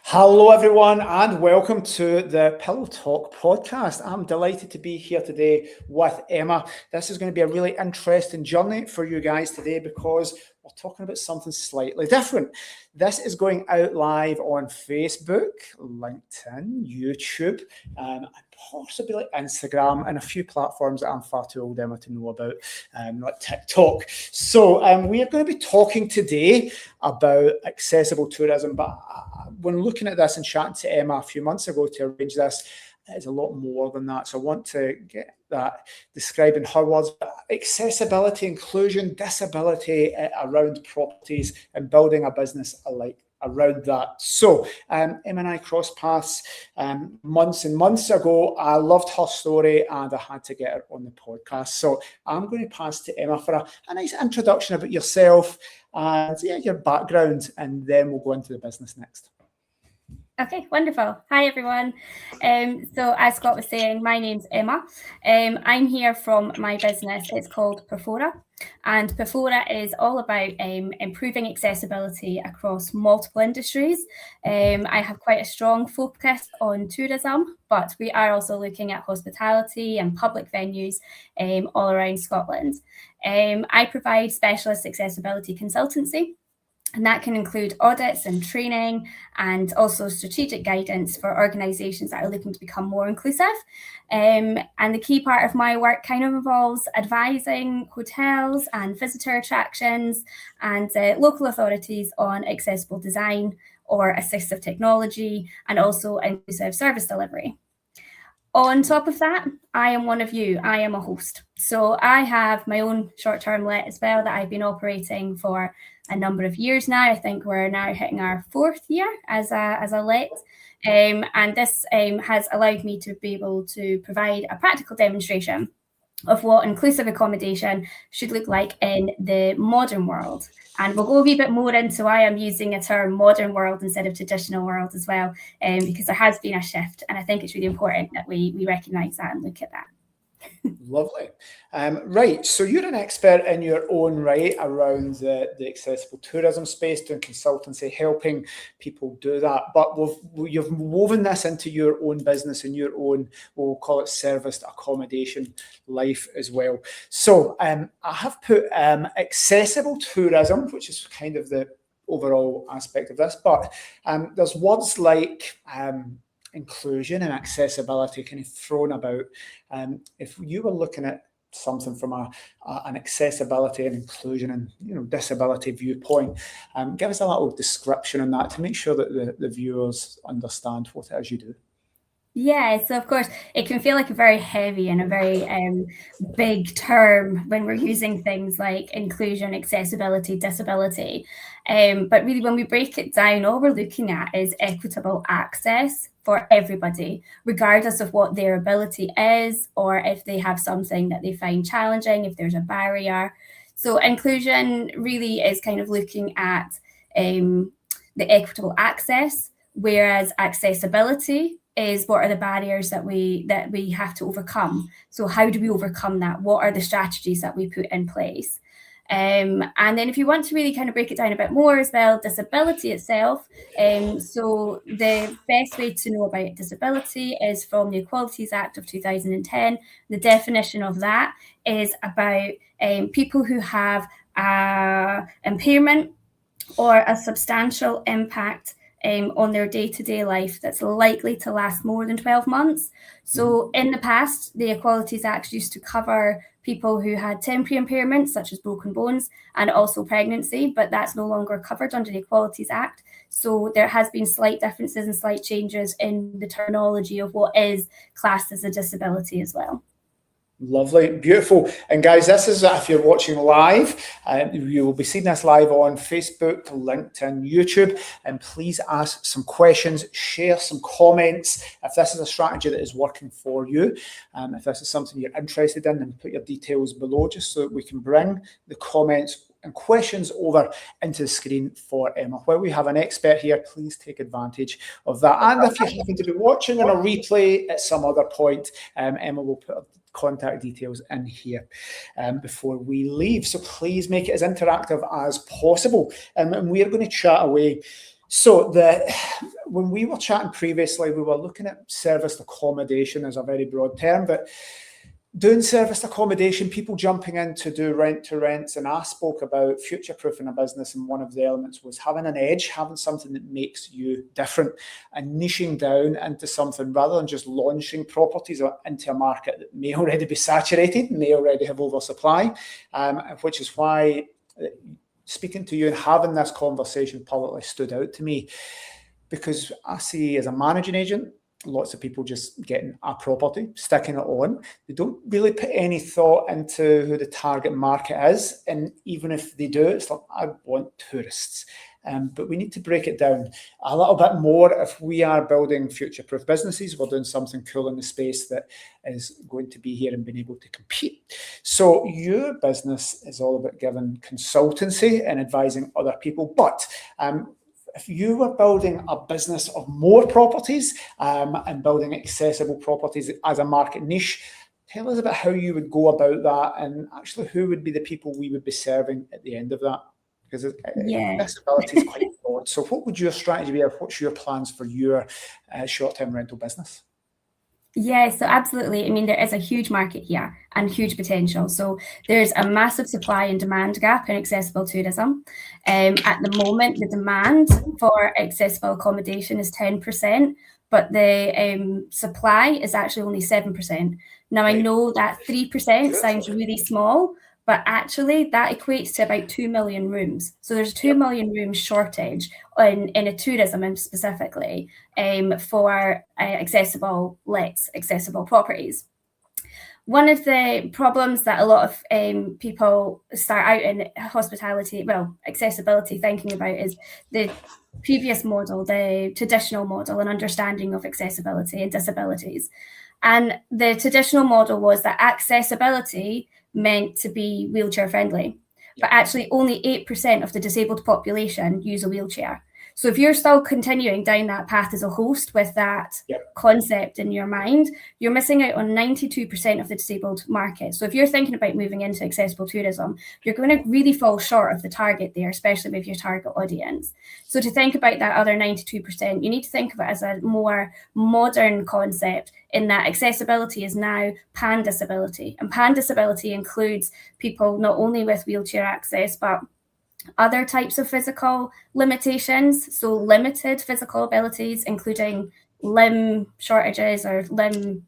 Hello, everyone, and welcome to the Pillow Talk podcast. I'm delighted to be here today with Emma. This is going to be a really interesting journey for you guys today because we're talking about something slightly different. This is going out live on Facebook, LinkedIn, YouTube, and possibly Instagram, and a few platforms that I'm far too old, Emma, to know about, like TikTok. So we are going to be talking today about accessible tourism, but when looking at this and chatting to Emma a few months ago to arrange this, it's a lot more than that. So I want to get that described in her words. Accessibility, inclusion, disability around properties and building a business alike around that. So Emma and I crossed paths months and months ago. I loved her story and I had to get her on the podcast. So I'm going to pass to Emma for a nice introduction about yourself and your background, and then we'll go into the business next. Okay, wonderful. Hi, everyone. So as Scott was saying, my name's Emma. I'm here from my business. It's called Perfora, and Perfora is all about improving accessibility across multiple industries. I have quite a strong focus on tourism, but we are also looking at hospitality and public venues all around Scotland. I provide specialist accessibility consultancy, and that can include audits and training and also strategic guidance for organisations that are looking to become more inclusive. And the key part of my work kind of involves advising hotels and visitor attractions and local authorities on accessible design or assistive technology and also inclusive service delivery. On top of that, I am one of you. I am a host. So I have my own short-term let as well that I've been operating for a number of years now. I think we're now hitting our 4th year as a let. And this has allowed me to be able to provide a practical demonstration of what inclusive accommodation should look like in the modern world. And we'll go a wee bit more into why I'm using a term modern world instead of traditional world as well, because there has been a shift. And I think it's really important that we recognise that and look at that. Lovely. Right, so you're an expert in your own right around the accessible tourism space, doing consultancy, helping people do that. But you've woven this into your own business and your own, we'll call it serviced accommodation life as well. So I have put accessible tourism, which is kind of the overall aspect of this, but there's words like inclusion and accessibility kind of thrown about. If you were looking at something from an accessibility and inclusion and disability viewpoint, give us a little description on that to make sure that the viewers understand what it is you do. Yeah, so of course, it can feel like a very heavy and a very big term when we're using things like inclusion, accessibility, disability. But really, when we break it down, all we're looking at is equitable access for everybody, regardless of what their ability is or if they have something that they find challenging, if there's a barrier. So inclusion really is kind of looking at the equitable access, whereas accessibility is what are the barriers that we have to overcome. So how do we overcome that? What are the strategies that we put in place? And then if you want to really kind of break it down a bit more as well, disability itself. So the best way to know about disability is from the Equalities Act of 2010. The definition of that is about people who have impairment or a substantial impact on their day-to-day life that's likely to last more than 12 months. So in the past, the Equalities Act used to cover people who had temporary impairments, such as broken bones, and also pregnancy, but that's no longer covered under the Equalities Act. So there has been slight differences and slight changes in the terminology of what is classed as a disability as well. Lovely, beautiful. And guys, this is, if you're watching live, you will be seeing this live on Facebook, LinkedIn, YouTube, and please ask some questions, share some comments. If this is a strategy that is working for you, if this is something you're interested in, then put your details below just so that we can bring the comments and questions over into the screen for Emma. While we have an expert here, please take advantage of that. And if you happen to be watching on a replay at some other point, Emma will put contact details in here before we leave. So please make it as interactive as possible. And we are going to chat away. So when we were chatting previously, we were looking at serviced accommodation as a very broad term, but doing serviced accommodation, people jumping in to do rent to rents, and I spoke about future-proofing a business, and one of the elements was having an edge, having something that makes you different, and niching down into something rather than just launching properties into a market that may already be saturated, may already have oversupply, which is why speaking to you and having this conversation publicly stood out to me, because I see as a managing agent, lots of people just getting a property, sticking it on. They don't really put any thought into who the target market is. And even if they do, it's like, I want tourists. But we need to break it down a little bit more. If we are building future-proof businesses, we're doing something cool in the space that is going to be here and being able to compete. So your business is all about giving consultancy and advising other people. But if you were building a business of more properties and building accessible properties as a market niche, tell us about how you would go about that, and actually who would be the people we would be serving at the end of that. Because accessibility is quite broad. So what would your strategy be, or what's your plans for your short-term rental business? Yeah, so absolutely. I mean, there is a huge market here and huge potential. So there's a massive supply and demand gap in accessible tourism. At the moment, the demand for accessible accommodation is 10%, but the supply is actually only 7%. Now, I know that 3% sounds really small, but actually that equates to about 2 million rooms. So there's a 2 million room shortage in a tourism specifically for accessible properties. One of the problems that a lot of people start out in hospitality, accessibility, thinking about is the previous model, the traditional model and understanding of accessibility and disabilities. And the traditional model was that accessibility meant to be wheelchair friendly, but actually only 8% of the disabled population use a wheelchair. So if you're still continuing down that path as a host with that concept in your mind, you're missing out on 92% of the disabled market. So if you're thinking about moving into accessible tourism, you're going to really fall short of the target there, especially with your target audience. So to think about that other 92%, you need to think of it as a more modern concept, in that accessibility is now pan-disability. And pan-disability includes people not only with wheelchair access, but other types of physical limitations, so limited physical abilities, including limb shortages or limb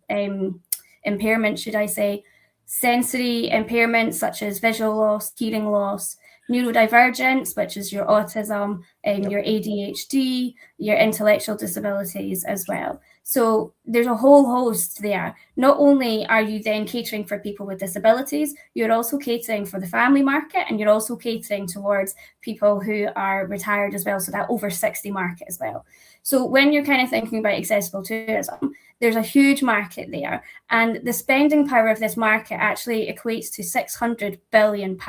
impairment, should I say, sensory impairments such as visual loss, hearing loss, neurodivergence, which is your autism, your ADHD, your intellectual disabilities as well. So there's a whole host there. Not only are you then catering for people with disabilities, you're also catering for the family market, and you're also catering towards people who are retired as well, so that over 60 market as well. So when you're kind of thinking about accessible tourism, there's a huge market there, and the spending power of this market actually equates to £600 billion.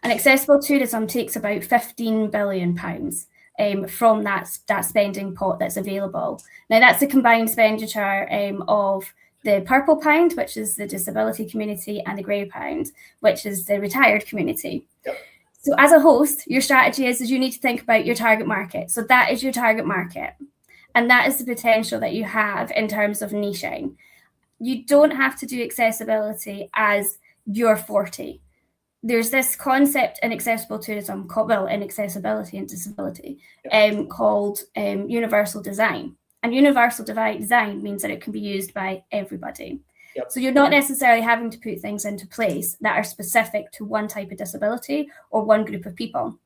And accessible tourism takes about £15 billion from that spending pot that's available. Now, that's the combined expenditure of the purple pound, which is the disability community, and the grey pound, which is the retired community. Yep. So as a host, your strategy is you need to think about your target market. So that is your target market. And that is the potential that you have in terms of niching. You don't have to do accessibility as your forte. There's this concept in accessible tourism, in accessibility and disability, called universal design. And universal design means that it can be used by everybody. Yep. So you're not necessarily having to put things into place that are specific to one type of disability or one group of people.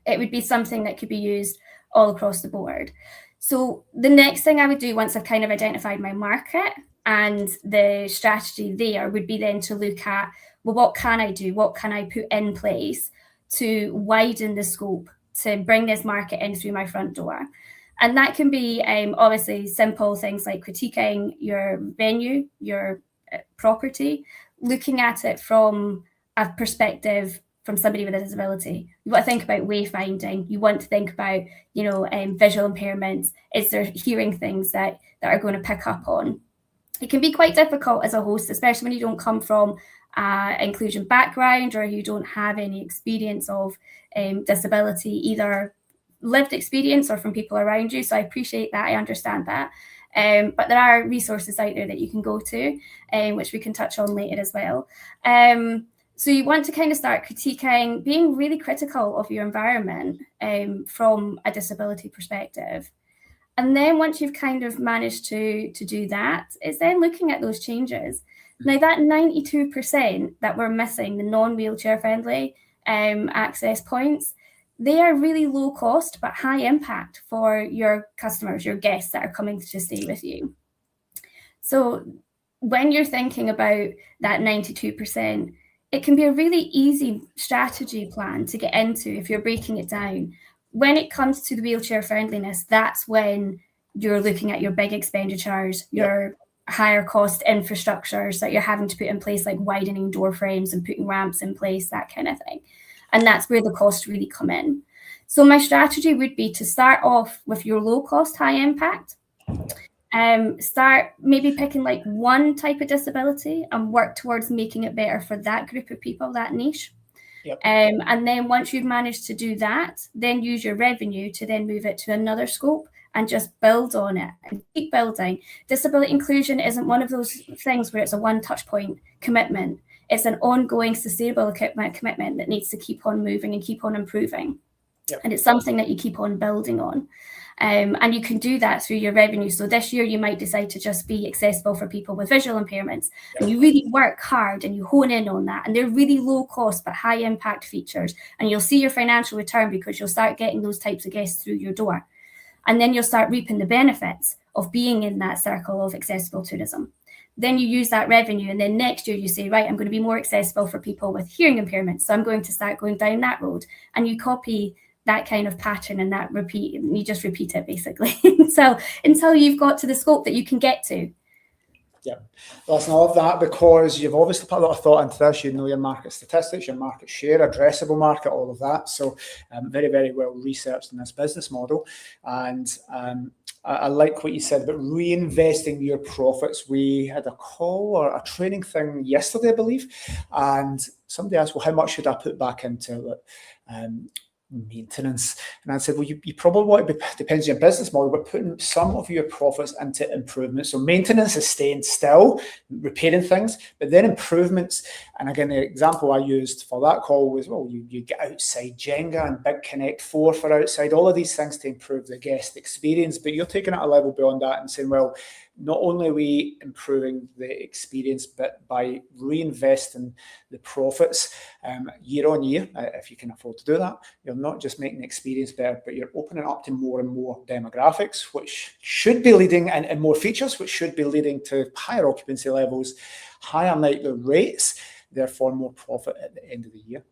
It would be something that could be used all across the board. So the next thing I would do once I've kind of identified my market and the strategy there would be then to look at, well, what can I do? What can I put in place to widen the scope, to bring this market in through my front door? And that can be obviously simple things like critiquing your venue, your property, looking at it from a perspective from somebody with a disability. You want to think about wayfinding. You want to think about, visual impairments. Is there hearing things that are going to pick up on? It can be quite difficult as a host, especially when you don't come from inclusion background or you don't have any experience of disability, either lived experience or from people around you. So I appreciate that. I understand that. But there are resources out there that you can go to, which we can touch on later as well. So you want to kind of start critiquing, being really critical of your environment from a disability perspective. And then once you've kind of managed to do that, it's then looking at those changes. Now that 92% that we're missing, the non-wheelchair friendly access points, they are really low cost, but high impact for your customers, your guests that are coming to stay with you. So when you're thinking about that 92%, it can be a really easy strategy plan to get into if you're breaking it down. When it comes to the wheelchair friendliness, that's when you're looking at your big expenditures, your higher cost infrastructures that you're having to put in place, like widening door frames and putting ramps in place, that kind of thing. And that's where the costs really come in. So my strategy would be to start off with your low cost, high impact. Start maybe picking like one type of disability and work towards making it better for that group of people, that niche. And then once you've managed to do that, then use your revenue to then move it to another scope and just build on it and keep building. Disability inclusion isn't one of those things where it's a one touch point commitment. It's an ongoing sustainable commitment that needs to keep on moving and keep on improving. And it's something that you keep on building on. And you can do that through your revenue. So this year you might decide to just be accessible for people with visual impairments. And you really work hard and you hone in on that. And they're really low cost but high impact features. And you'll see your financial return because you'll start getting those types of guests through your door. And then you'll start reaping the benefits of being in that circle of accessible tourism. Then you use that revenue, and then next year you say, right, I'm going to be more accessible for people with hearing impairments. So I'm going to start going down that road. And you copy that kind of pattern and that repeat, you just repeat it basically. So until you've got to the scope that you can get to. Listen, I love that because you've obviously put a lot of thought into this. You know your market statistics, your market share, addressable market, all of that. So very, very well researched in this business model. And I like what you said about reinvesting your profits. We had a call or a training thing yesterday, I believe, and somebody asked, well, how much should I put back into it? Maintenance. And I said, well, you probably want to be, depends on your business model, but putting some of your profits into improvements. So maintenance is staying still, repairing things, but then improvements. And again, the example I used for that call was, well, you get outside Jenga and Big Connect 4 for outside, all of these things to improve the guest experience. But you're taking it a level beyond that and saying, well, not only are we improving the experience, but by reinvesting the profits year on year, if you can afford to do that, you're not just making the experience better, but you're opening up to more and more demographics, which should be leading, and more features, which should be leading to higher occupancy levels, higher nightly rates, therefore more profit at the end of the year.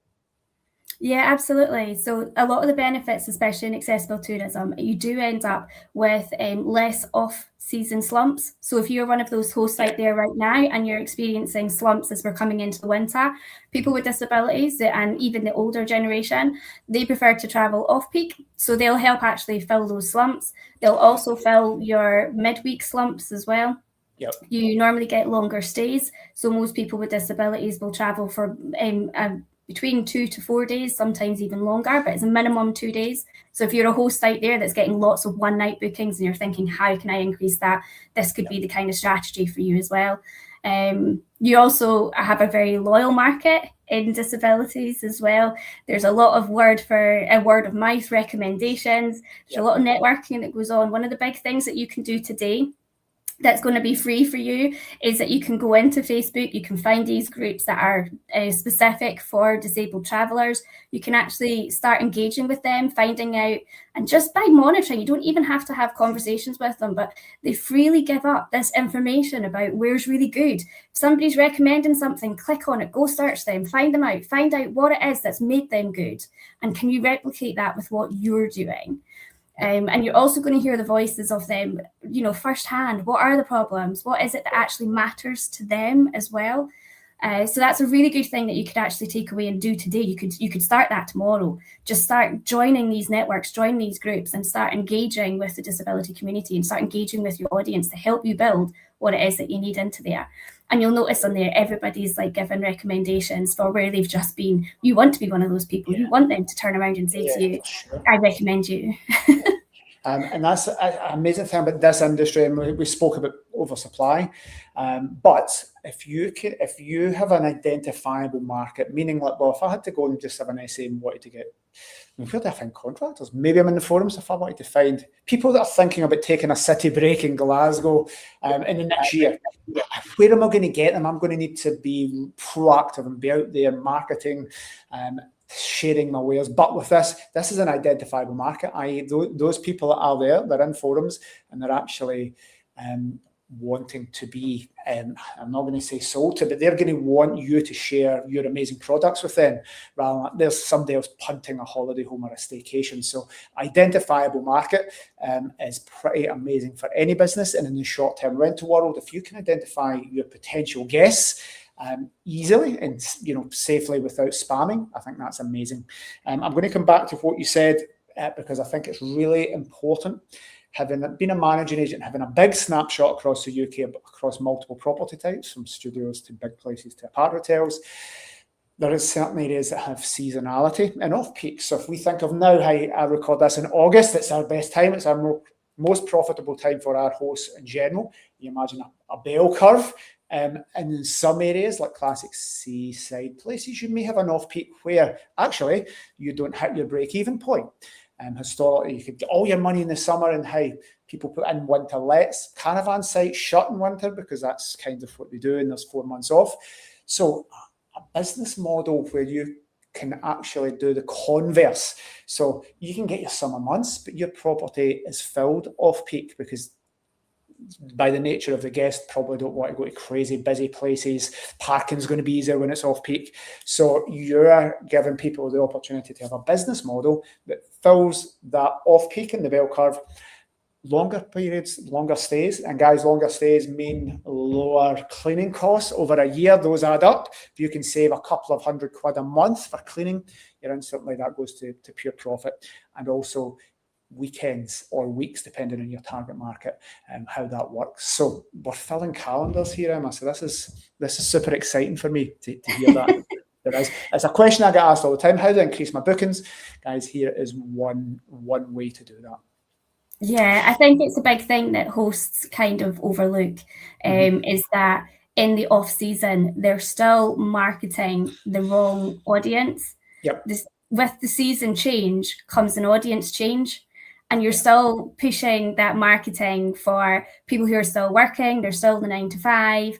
Yeah, absolutely. So a lot of the benefits, especially in accessible tourism, you do end up with less off-season slumps. So if you're one of those hosts out there right now and you're experiencing slumps as we're coming into the winter, people with disabilities and even the older generation, they prefer to travel off-peak. So they'll help actually fill those slumps. They'll also fill your midweek slumps as well. You normally get longer stays. So most people with disabilities will travel for between 2 to 4 days, sometimes even longer, but it's a minimum 2 days. So if you're a host out there that's getting lots of one night bookings and you're thinking, how can I increase that? This could be the kind of strategy for you as well. You also have a very loyal market in disabilities as well. There's a lot of word of mouth recommendations. There's a lot of networking that goes on. One of the big things that you can do today that's going to be free for you is that you can go into Facebook, you can find these groups that are specific for disabled travellers. You can actually start engaging with them, finding out, and just by monitoring, you don't even have to have conversations with them, but they freely give up this information about where's really good. If somebody's recommending something, click on it, go search them, find them out, find out what it is that's made them good, and can you replicate that with what you're doing? And you're also going to hear the voices of them, firsthand. What are the problems? What is it that actually matters to them as well? So that's a really good thing that you could actually take away and do today. You could start that tomorrow. Just start joining these networks, join these groups, and start engaging with the disability community and start engaging with your audience to help you build what it is that you need into there. And you'll notice on there, everybody's like giving recommendations for where they've just been. You want to be one of those people. You want them to turn around and say to you, I recommend you. And that's an amazing thing about this industry. And we spoke about oversupply. But if you have an identifiable market, meaning like, well, if I had to go and just have an essay and wanted to get, where do I find contractors? Maybe I'm in the forums. If I wanted to find people that are thinking about taking a city break in Glasgow in the next year, where am I going to get them? I'm going to need to be proactive and be out there marketing, sharing my wares. But with this is an identifiable market. Those people that are there, they're in forums and they're actually wanting to be, I'm not going to say sold to, but they're going to want you to share your amazing products with them, rather than there's somebody else punting a holiday home or a staycation. So identifiable market is pretty amazing for any business. And in the short-term rental world, if you can identify your potential guests easily and safely without spamming, I think that's amazing. I'm going to come back to what you said because I think it's really important. Having been a managing agent, having a big snapshot across the UK, across multiple property types, from studios to big places to apart hotels, there is certain areas that have seasonality and off-peak. So if we think of now, I record this in August, it's our best time, it's our most profitable time for our hosts in general. You imagine a bell curve. And in some areas, like classic seaside places, you may have an off-peak where actually you don't hit your break-even point. Historically, you could get all your money in the summer, and people put in winter lets. Caravan sites shut in winter because that's kind of what they do, and there's 4 months off. So a business model where you can actually do the converse. So you can get your summer months, but your property is filled off-peak because by the nature of the guest, probably don't want to go to crazy busy places. Parking's going to be easier when it's off-peak. So you're giving people the opportunity to have a business model that fills that off-peak in the bell curve, longer periods, longer stays. And guys, longer stays mean lower cleaning costs over a year. Those add up. If you can save a couple of £100 a month for cleaning, you're instantly, that goes to pure profit. And also weekends or weeks, depending on your target market and how that works. So we're filling calendars here, Emma. So this is super exciting for me to hear that. It's a question I get asked all the time. How do I increase my bookings? Guys, here is one way to do that. Yeah, I think it's a big thing that hosts kind of overlook, is that in the off season, they're still marketing the wrong audience. Yep. With the season change comes an audience change. And you're still pushing that marketing for people who are still working. They're still the 9 to 5.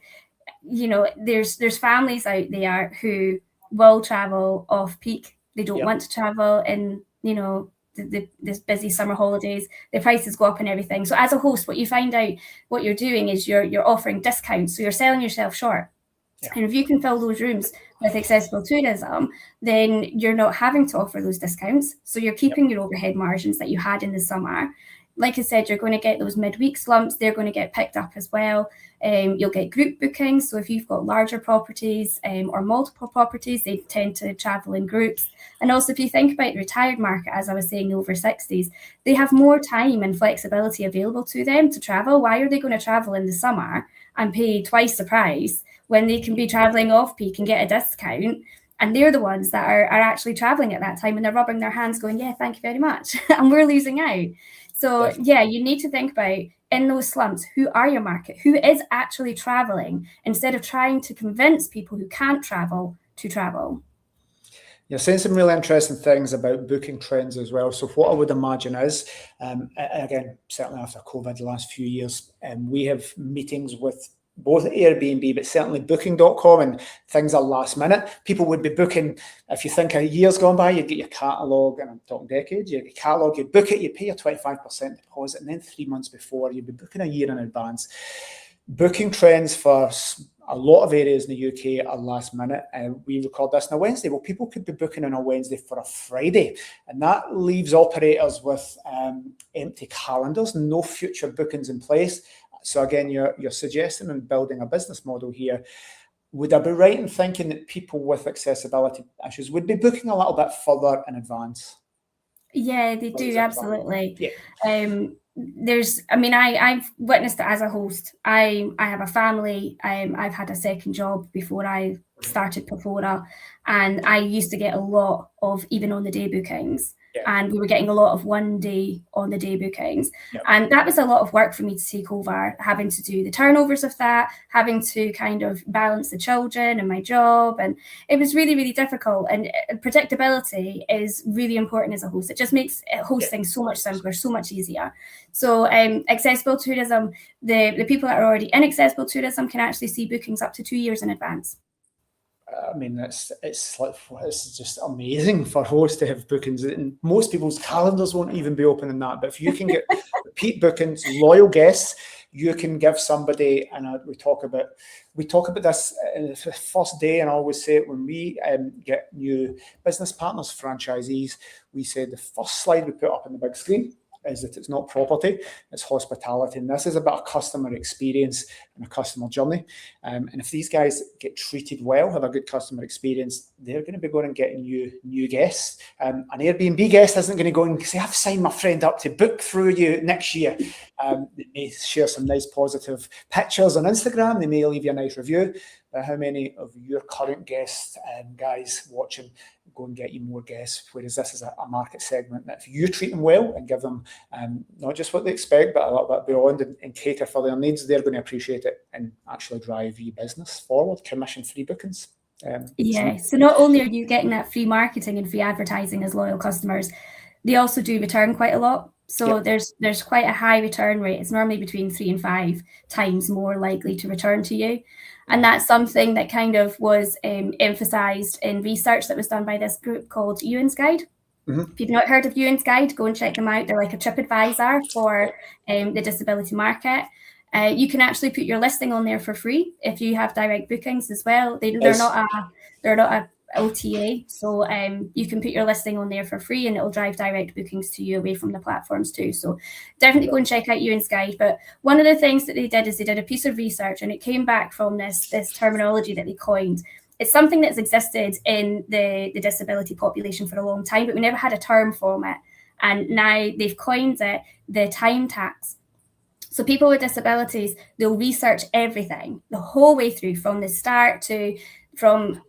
There's families out there who will travel off peak. They don't want to travel in, this busy summer holidays. The prices go up and everything. So as a host, what you find out, what you're doing is you're offering discounts. So you're selling yourself short. Yeah. And if you can fill those rooms with accessible tourism, then you're not having to offer those discounts. So you're keeping your overhead margins that you had in the summer. Like I said, you're going to get those midweek slumps. They're going to get picked up as well. You'll get group bookings. So if you've got larger properties or multiple properties, they tend to travel in groups. And also, if you think about the retired market, as I was saying, the over 60s, they have more time and flexibility available to them to travel. Why are they going to travel in the summer and pay twice the price when they can be traveling off peak and get a discount? And they're the ones that are actually traveling at that time, and they're rubbing their hands going, yeah, thank you very much. And we're losing out. So yeah, you need to think about, in those slumps, who are your market? Who is actually traveling, instead of trying to convince people who can't travel to travel? You're saying some really interesting things about booking trends as well. So what I would imagine is, again, certainly after COVID, the last few years, we have meetings with both Airbnb, but certainly booking.com, and things are last minute. People would be booking, if you think of years gone by, you'd get your catalogue, and I'm talking decades, you get your catalogue, you'd book it, you'd pay your 25% deposit, and then 3 months before, you'd be booking a year in advance. Booking trends for a lot of areas in the UK are last minute, and we record this on a Wednesday. Well, people could be booking on a Wednesday for a Friday, and that leaves operators with empty calendars, no future bookings in place. So again, you're suggesting and building a business model here. Would I be right in thinking that people with accessibility issues would be booking a little bit further in advance? Yeah, they do, absolutely. Yeah. I've witnessed it as a host. I have a family. I've had a second job before I started Perfora, and I used to get a lot of even on the day bookings. And we were getting a lot of 1 day on the day bookings. And that was a lot of work for me to take over, having to do the turnovers of that, having to kind of balance the children and my job. And it was really, really difficult. And predictability is really important as a host. It just makes hosting so much simpler, so much easier. So accessible tourism, the people that are already in accessible tourism can actually see bookings up to 2 years in advance. I mean, it's just amazing for hosts to have bookings, and most people's calendars won't even be open in that. But if you can get repeat bookings, loyal guests, you can give somebody. And we talk about this the first day, and I always say it when we get new business partners, franchisees. We say the first slide we put up on the big screen is that it's not property, it's hospitality. And this is about a customer experience and a customer journey. And if these guys get treated well, have a good customer experience, they're going to be going and getting new guests. An Airbnb guest isn't going to go and say, I've signed my friend up to book through you next year. They may share some nice positive pictures on Instagram. They may leave you a nice review. But how many of your current guests and guys watching go and get you more guests? Whereas this is a market segment that if you treat them well and give them not just what they expect, but a little bit beyond and cater for their needs, they're going to appreciate it and actually drive your business forward. Commission-free bookings. So not only are you getting that free marketing and free advertising as loyal customers, they also do return quite a lot. So there's quite a high return rate. It's normally between 3 and 5 times more likely to return to you. And that's something that kind of was emphasised in research that was done by this group called Ewan's Guide. If you've not heard of Ewan's Guide, go and check them out. They're like a TripAdvisor for the disability market. You can actually put your listing on there for free if you have direct bookings as well. They're not a OTA, so you can put your listing on there for free and it'll drive direct bookings to you away from the platforms too. So definitely go and check out Ewan's Guide. But one of the things that they did is they did a piece of research, and it came back from this terminology that they coined. It's something that's existed in the disability population for a long time, but we never had a term for it. And now they've coined it the time tax. So people with disabilities, they'll research everything the whole way through, from the start to from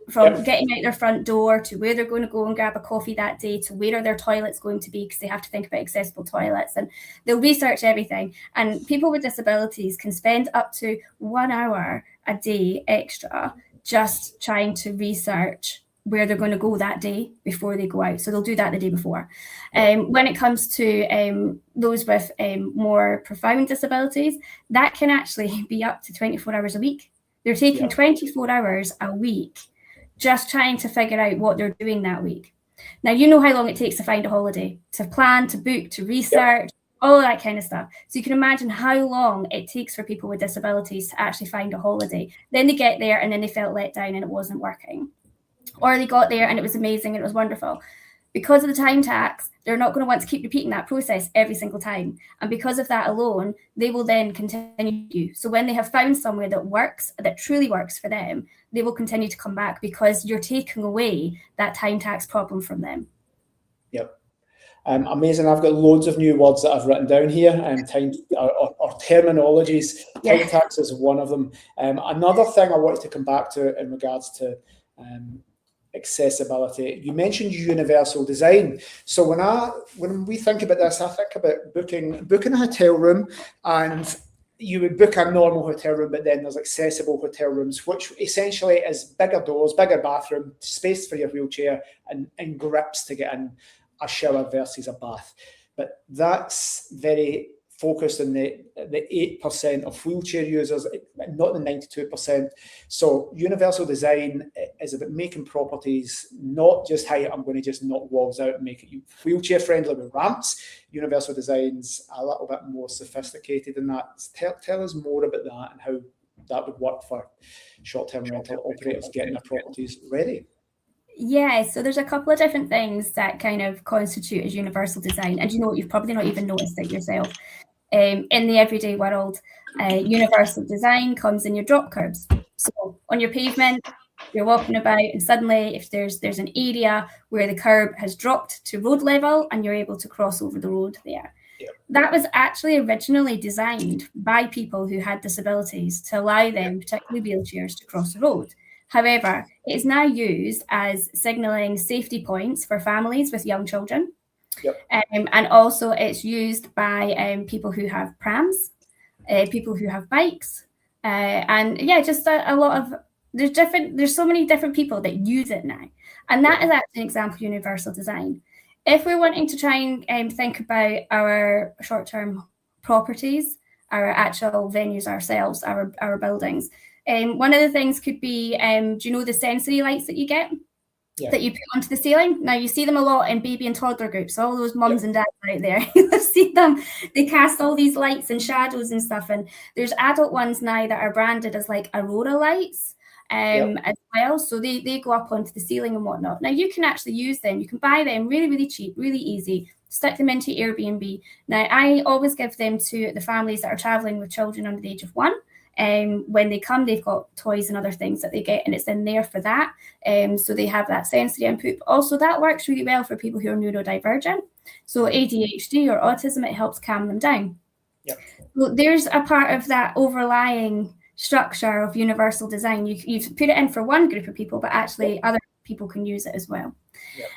getting out their front door to where they're going to go and grab a coffee that day to where are their toilets going to be, because they have to think about accessible toilets, and they'll research everything. And people with disabilities can spend up to 1 hour a day extra just trying to research where they're going to go that day before they go out. So they'll do that the day before. When it comes to those with more profound disabilities, that can actually be up to 24 hours a week. They're taking 24 hours a week just trying to figure out what they're doing that week. Now, you know how long it takes to find a holiday, to plan, to book, to research, all that kind of stuff. So you can imagine how long it takes for people with disabilities to actually find a holiday. Then they get there and then they felt let down and it wasn't working. Or they got there and it was amazing and it was wonderful. Because of the time tax, they're not going to want to keep repeating that process every single time. And because of that alone, they will then continue. So when they have found somewhere that works, that truly works for them, they will continue to come back because you're taking away that time tax problem from them. Yep. Amazing. I've got loads of new words that I've written down here, time or terminologies. Time tax is one of them. Another thing I wanted to come back to in regards to accessibility, you mentioned universal design. So when we think about this, I think about booking a hotel room, and you would book a normal hotel room, but then there's accessible hotel rooms, which essentially is bigger doors, bigger bathroom, space for your wheelchair, and grips to get in a shower versus a bath. But that's very focused on the 8% of wheelchair users, not the 92%. So universal design is about making properties not just, hey, I'm going to just knock walls out and make it wheelchair friendly with ramps. Universal design's a little bit more sophisticated than that. Tell us more about that and how that would work for short-term rental operators getting their properties ready. Yeah, so there's a couple of different things that kind of constitute as universal design. And you know what, you've probably not even noticed it yourself. In the everyday world, universal design comes in your drop curbs. So on your pavement, You're walking about, and suddenly, if there's an area where the curb has dropped to road level, and you're able to cross over the road there. Yep. That was actually originally designed by people who had disabilities to allow them, particularly wheelchairs, to cross the road. However, it is now used as signalling safety points for families with young children. Yep. And also it's used by people who have prams, people who have bikes, and just a lot of, there's so many different people that use it now. And that is actually an example of universal design. If we're wanting to try and think about our short-term properties, our actual venues ourselves, our buildings, one of the things could be, do you know the sensory lights that you get? Yeah. That you put onto the ceiling? Now, you see them a lot in baby and toddler groups, all those mums and dads out there. You'll see them. They cast all these lights and shadows and stuff. And there's adult ones now that are branded as like Aurora lights as well. So they go up onto the ceiling and whatnot. Now, you can actually use them. You can buy them really, really cheap, really easy. Stick them into Airbnb. Now, I always give them to the families that are traveling with children under the age of 1. When they come, they've got toys and other things that they get, and it's in there for that. So they have that sensory input. Also, that works really well for people who are neurodivergent. So ADHD or autism, it helps calm them down. Yep. So there's a part of that overlying structure of universal design. You've put it in for one group of people, but actually other people can use it as well. Yep.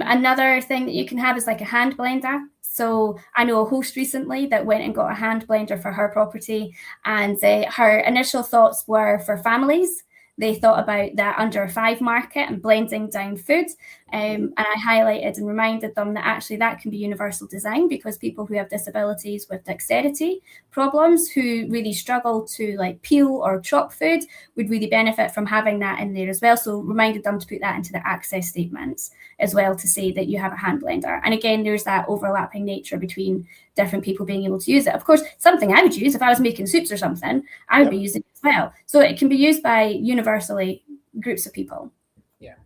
Another thing that you can have is like a hand blender. So I know a host recently that went and got a hand blender for her property, and her initial thoughts were for families. They thought about that under 5 market and blending down food. And I highlighted and reminded them that actually that can be universal design, because people who have disabilities with dexterity problems, who really struggle to like peel or chop food, would really benefit from having that in there as well. So reminded them to put that into the access statements as well, to say that you have a hand blender. And again, there's that overlapping nature between different people being able to use it. Of course, something I would use if I was making soups or something, I would be using it as well. So it can be used by universally groups of people. Yeah,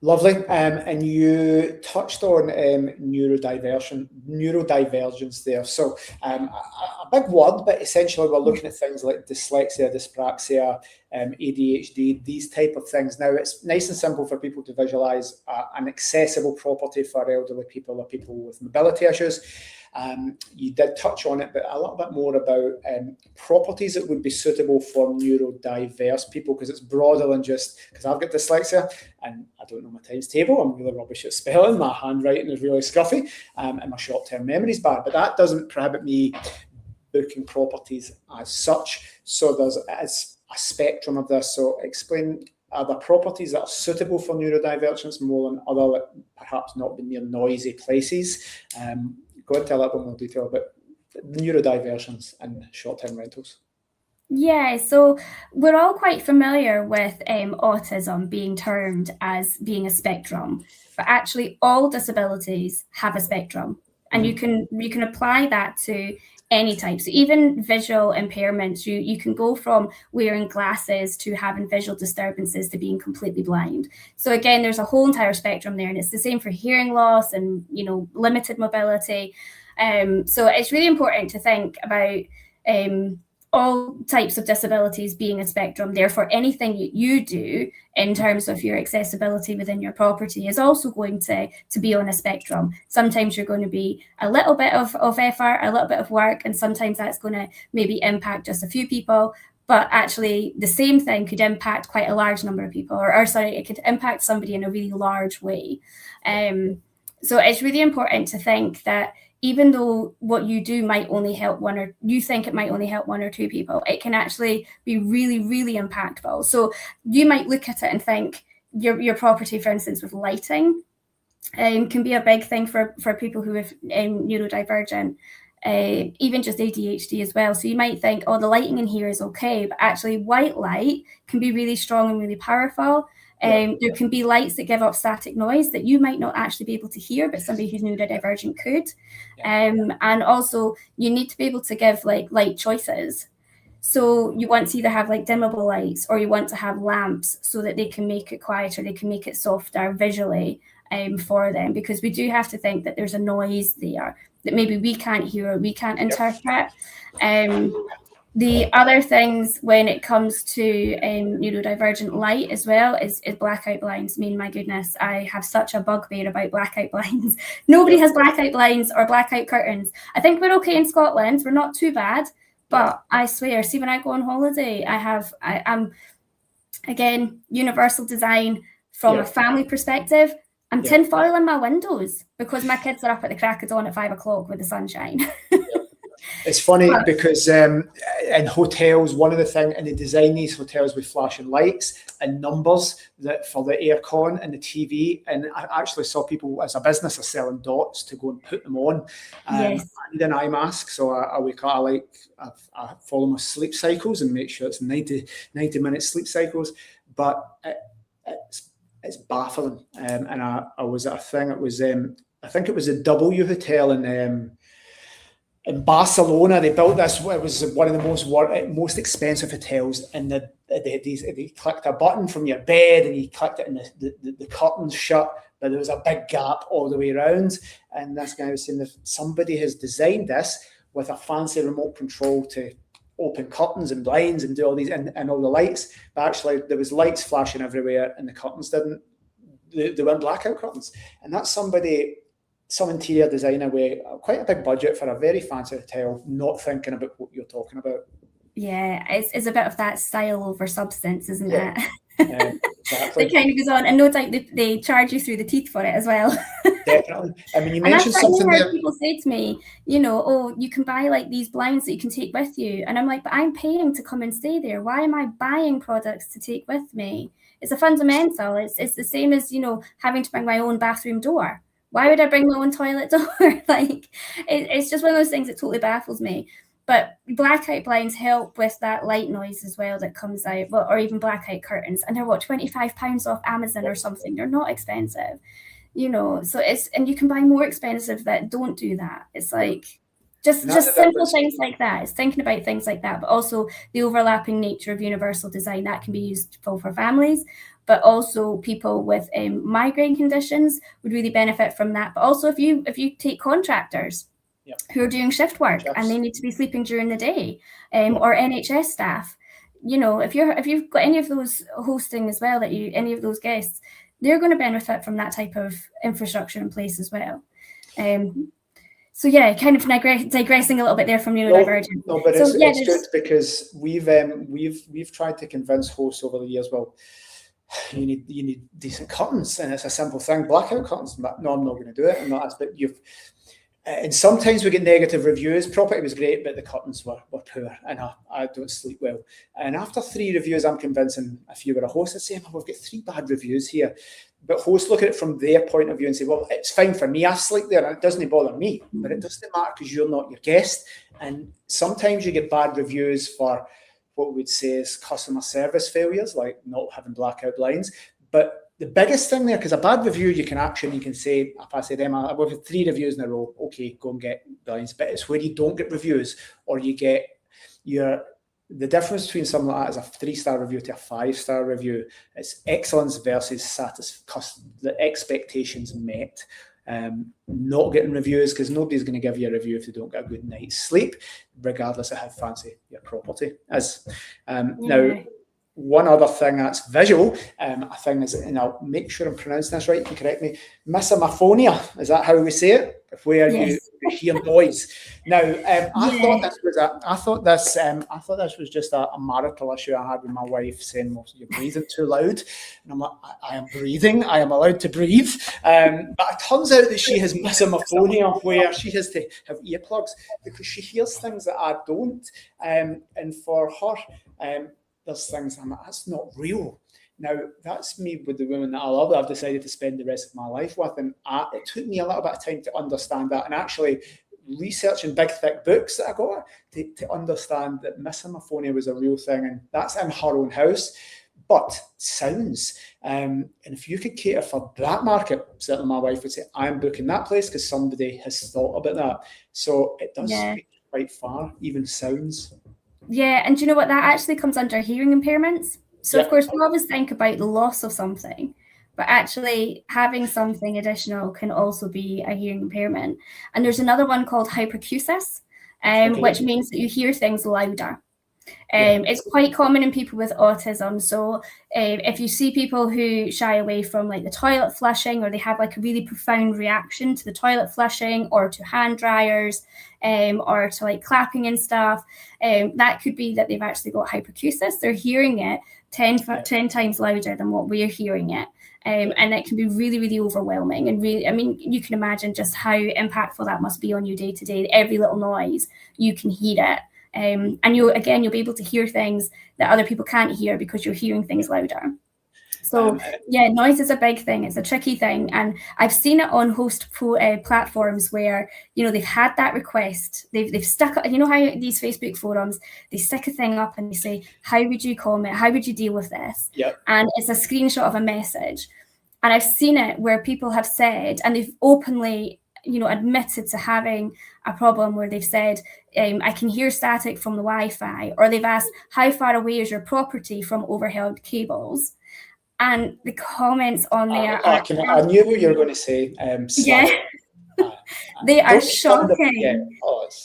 lovely. And you touched on neurodivergence there. So a big word, but essentially we're looking at things like dyslexia, dyspraxia, ADHD, these type of things. Now, it's nice and simple for people to visualize an accessible property for elderly people or people with mobility issues. You did touch on it, but a little bit more about properties that would be suitable for neurodiverse people, because it's broader than just, because I've got dyslexia and I don't know my times table, I'm really rubbish at spelling, my handwriting is really scruffy, and my short-term memory's bad, but that doesn't prohibit me booking properties as such. So there's a spectrum of this. So explain, are there properties that are suitable for neurodivergence more than other that perhaps not be near noisy places? Go into a little bit more detail about neurodivergence and short-term rentals. Yeah, so we're all quite familiar with autism being termed as being a spectrum, but actually all disabilities have a spectrum, and you can apply that to any type. So even visual impairments, you can go from wearing glasses to having visual disturbances to being completely blind. So again, there's a whole entire spectrum there, and it's the same for hearing loss and limited mobility. So it's really important to think about all types of disabilities being a spectrum. Therefore, anything you do in terms of your accessibility within your property is also going to be on a spectrum. Sometimes you're going to be a little bit of effort, a little bit of work, and sometimes that's going to maybe impact just a few people. But actually, the same thing could impact quite a large number of people, or it could impact somebody in a really large way. So it's really important to think that even though what you do might only help you think it might only help 1 or 2 people, it can actually be really, really impactful. So you might look at it and think your property, for instance, with lighting, can be a big thing for people who have neurodivergent, even just ADHD as well. So you might think, oh, the lighting in here is okay, but actually white light can be really strong and really powerful. There can be lights that give off static noise that you might not actually be able to hear, but somebody who's neurodivergent could. And also you need to be able to give like light choices. So you want to either have like dimmable lights, or you want to have lamps so that they can make it quieter, they can make it softer visually for them, because we do have to think that there's a noise there that maybe we can't hear or we can't interpret. The other things when it comes to neurodivergent light as well is blackout blinds. I mean, my goodness, I have such a bugbear about blackout blinds. Nobody has blackout blinds or blackout curtains. I think we're okay in Scotland. We're not too bad. But I swear, see, when I go on holiday, I'm again, universal design from a family perspective. I'm tinfoil in my windows because my kids are up at the crack of dawn at 5 o'clock with the sunshine. It's funny because in hotels, one of the things, and they design these hotels with flashing lights and numbers that for the aircon and the TV. And I actually saw people as a business are selling dots to go and put them on. I need an eye mask, so I wake up. I follow my sleep cycles and make sure it's 90-minute sleep cycles. But it's baffling. And I was at a thing. It was I think it was a W Hotel in Barcelona. They built this. It was one of the most expensive hotels, and they clicked a button from your bed, and you clicked it, and the curtains shut, but there was a big gap all the way around. And this guy was saying that somebody has designed this with a fancy remote control to open curtains and blinds and do all these and all the lights, but actually there was lights flashing everywhere, and the curtains didn't. They weren't blackout curtains, and that's some interior designer with quite a big budget for a very fancy hotel, not thinking about what you're talking about. Yeah, it's a bit of that style over substance, isn't it? Yeah, exactly. It kind of goes on, and no doubt they charge you through the teeth for it as well. Definitely. I mean, you mentioned something there. People say to me, oh, you can buy like these blinds that you can take with you. And I'm like, but I'm paying to come and stay there. Why am I buying products to take with me? It's a fundamental. It's the same as, having to bring my own bathroom door. Why would I bring my own toilet door? Like, it's just one of those things that totally baffles me. But blackout blinds help with that light noise as well that comes out, or even blackout curtains. And they're £25 off Amazon or something. They're not expensive, So and you can buy more expensive that don't do that. It's like just simple things like that. It's thinking about things like that, but also the overlapping nature of universal design that can be used for families. But also people with migraine conditions would really benefit from that. But also if you take contractors who are doing shift work and they need to be sleeping during the day, or NHS staff, if you've got any of those hosting as well, any of those guests, they're going to benefit from that type of infrastructure in place as well. So yeah, kind of digressing a little bit there from neurodivergent. No, but it's good because we've tried to convince hosts over the years. Well, you need decent curtains, and it's a simple thing. Blackout curtains, but no, I'm not going to do it. I'm not. But and sometimes we get negative reviews. Property was great, but the curtains were poor, and I don't sleep well. And after 3 reviews, I'm convincing if you were a host, I'd say, we've got 3 bad reviews here. But hosts look at it from their point of view and say, well, it's fine for me. I sleep there, and it doesn't bother me. But it doesn't matter because you're not your guest. And sometimes you get bad reviews for what we would say is customer service failures, like not having blackout blinds. But the biggest thing there, because a bad review, you can say, if I said, Emma, I've had 3 reviews in a row, okay, go and get blinds. But it's where you don't get reviews, or you get the difference between something like that is a 3-star review to a 5-star review. It's excellence versus the expectations met. Not getting reviews, because nobody's going to give you a review if they don't get a good night's sleep, regardless of how fancy your property is. Now, one other thing that's visual, I think is, and I'll make sure I'm pronouncing this right, you can correct me, misomophonia, is that how we say it? Where you hear noise. Now, I thought this was just a marital issue I had with my wife, saying, well, you're breathing too loud. And I'm like, I am breathing, I am allowed to breathe. But it turns out that she has misomophonia, where she has to have earplugs because she hears things that I don't. And for her, there's things I'm like, that's not real. Now, that's me with the woman that I love, that I've decided to spend the rest of my life with. And it took me a little bit of time to understand that, and actually researching big, thick books that I got to understand that misomophonia was a real thing. And that's in her own house. But sounds, and if you could cater for that market, certainly my wife would say, I'm booking that place because somebody has thought about that. So it does speak quite far, even sounds. Yeah, and do you know what? That actually comes under hearing impairments. So, of course, we always think about the loss of something, but actually having something additional can also be a hearing impairment. And there's another one called hyperacusis, which means that you hear things louder. It's quite common in people with autism. So if you see people who shy away from like the toilet flushing, or they have like a really profound reaction to the toilet flushing or to hand dryers, or to like clapping and stuff, that could be that they've actually got hyperacusis. They're hearing it 10 times louder than what we're hearing it. And it can be really, really overwhelming. And really, I mean, you can imagine just how impactful that must be on you day to day. Every little noise, you can hear it. And you'll be able to hear things that other people can't hear because you're hearing things louder. So yeah, noise is a big thing. It's a tricky thing. And I've seen it on host platforms where, you know, they've had that request. They've stuck it, you know how these Facebook forums, they stick a thing up and they say, how would you comment? How would you deal with this? Yep. And it's a screenshot of a message. And I've seen it where people have said, and they've openly, you know, admitted to having a problem where they've said, I can hear static from the Wi-Fi, or they've asked, how far away is your property from overhead cables? And the comments on there I knew what you were going to say. They are shocking.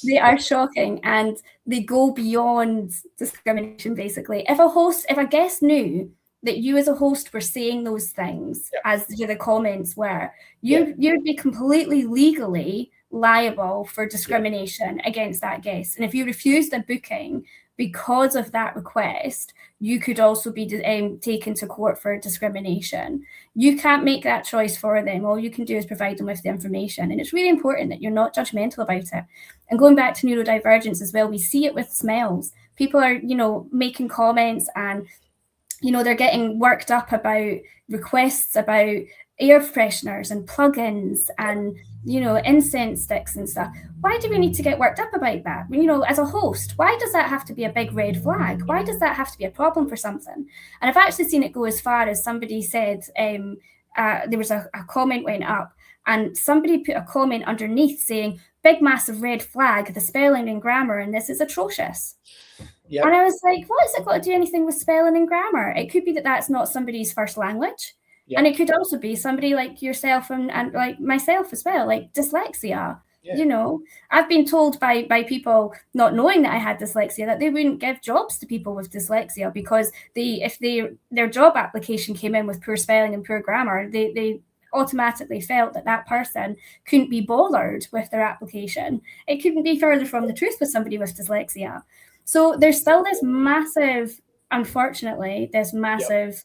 They are shocking, and they go beyond discrimination, basically. If a guest knew that you as a host were saying those things, as the comments were, you'd be completely legally liable for discrimination against that guest. And if you refused a booking because of that request, you could also be taken to court for discrimination. You can't make that choice for them. All you can do is provide them with the information. And it's really important that you're not judgmental about it. And going back to neurodivergence as well, we see it with smells. People are, you know, making comments, and, you know, they're getting worked up about requests about air fresheners and plugins and, you know, incense sticks and stuff. Why do we need to get worked up about that? You know, as a host, why does that have to be a big red flag? Why does that have to be a problem for something? And I've actually seen it go as far as somebody said, there was a comment went up, and somebody put a comment underneath saying, big massive red flag, the spelling and grammar in this is atrocious. Yep. And I was like, what has it got to do anything with spelling and grammar? It could be that that's not somebody's first language. Yeah. And it could also be somebody like yourself and like myself as well, like dyslexia. Yeah. You know, I've been told by people not knowing that I had dyslexia that they wouldn't give jobs to people with dyslexia because if their job application came in with poor spelling and poor grammar, they automatically felt that person couldn't be bothered with their application. It couldn't be further from the truth with somebody with dyslexia. So there's still this massive, unfortunately, this massive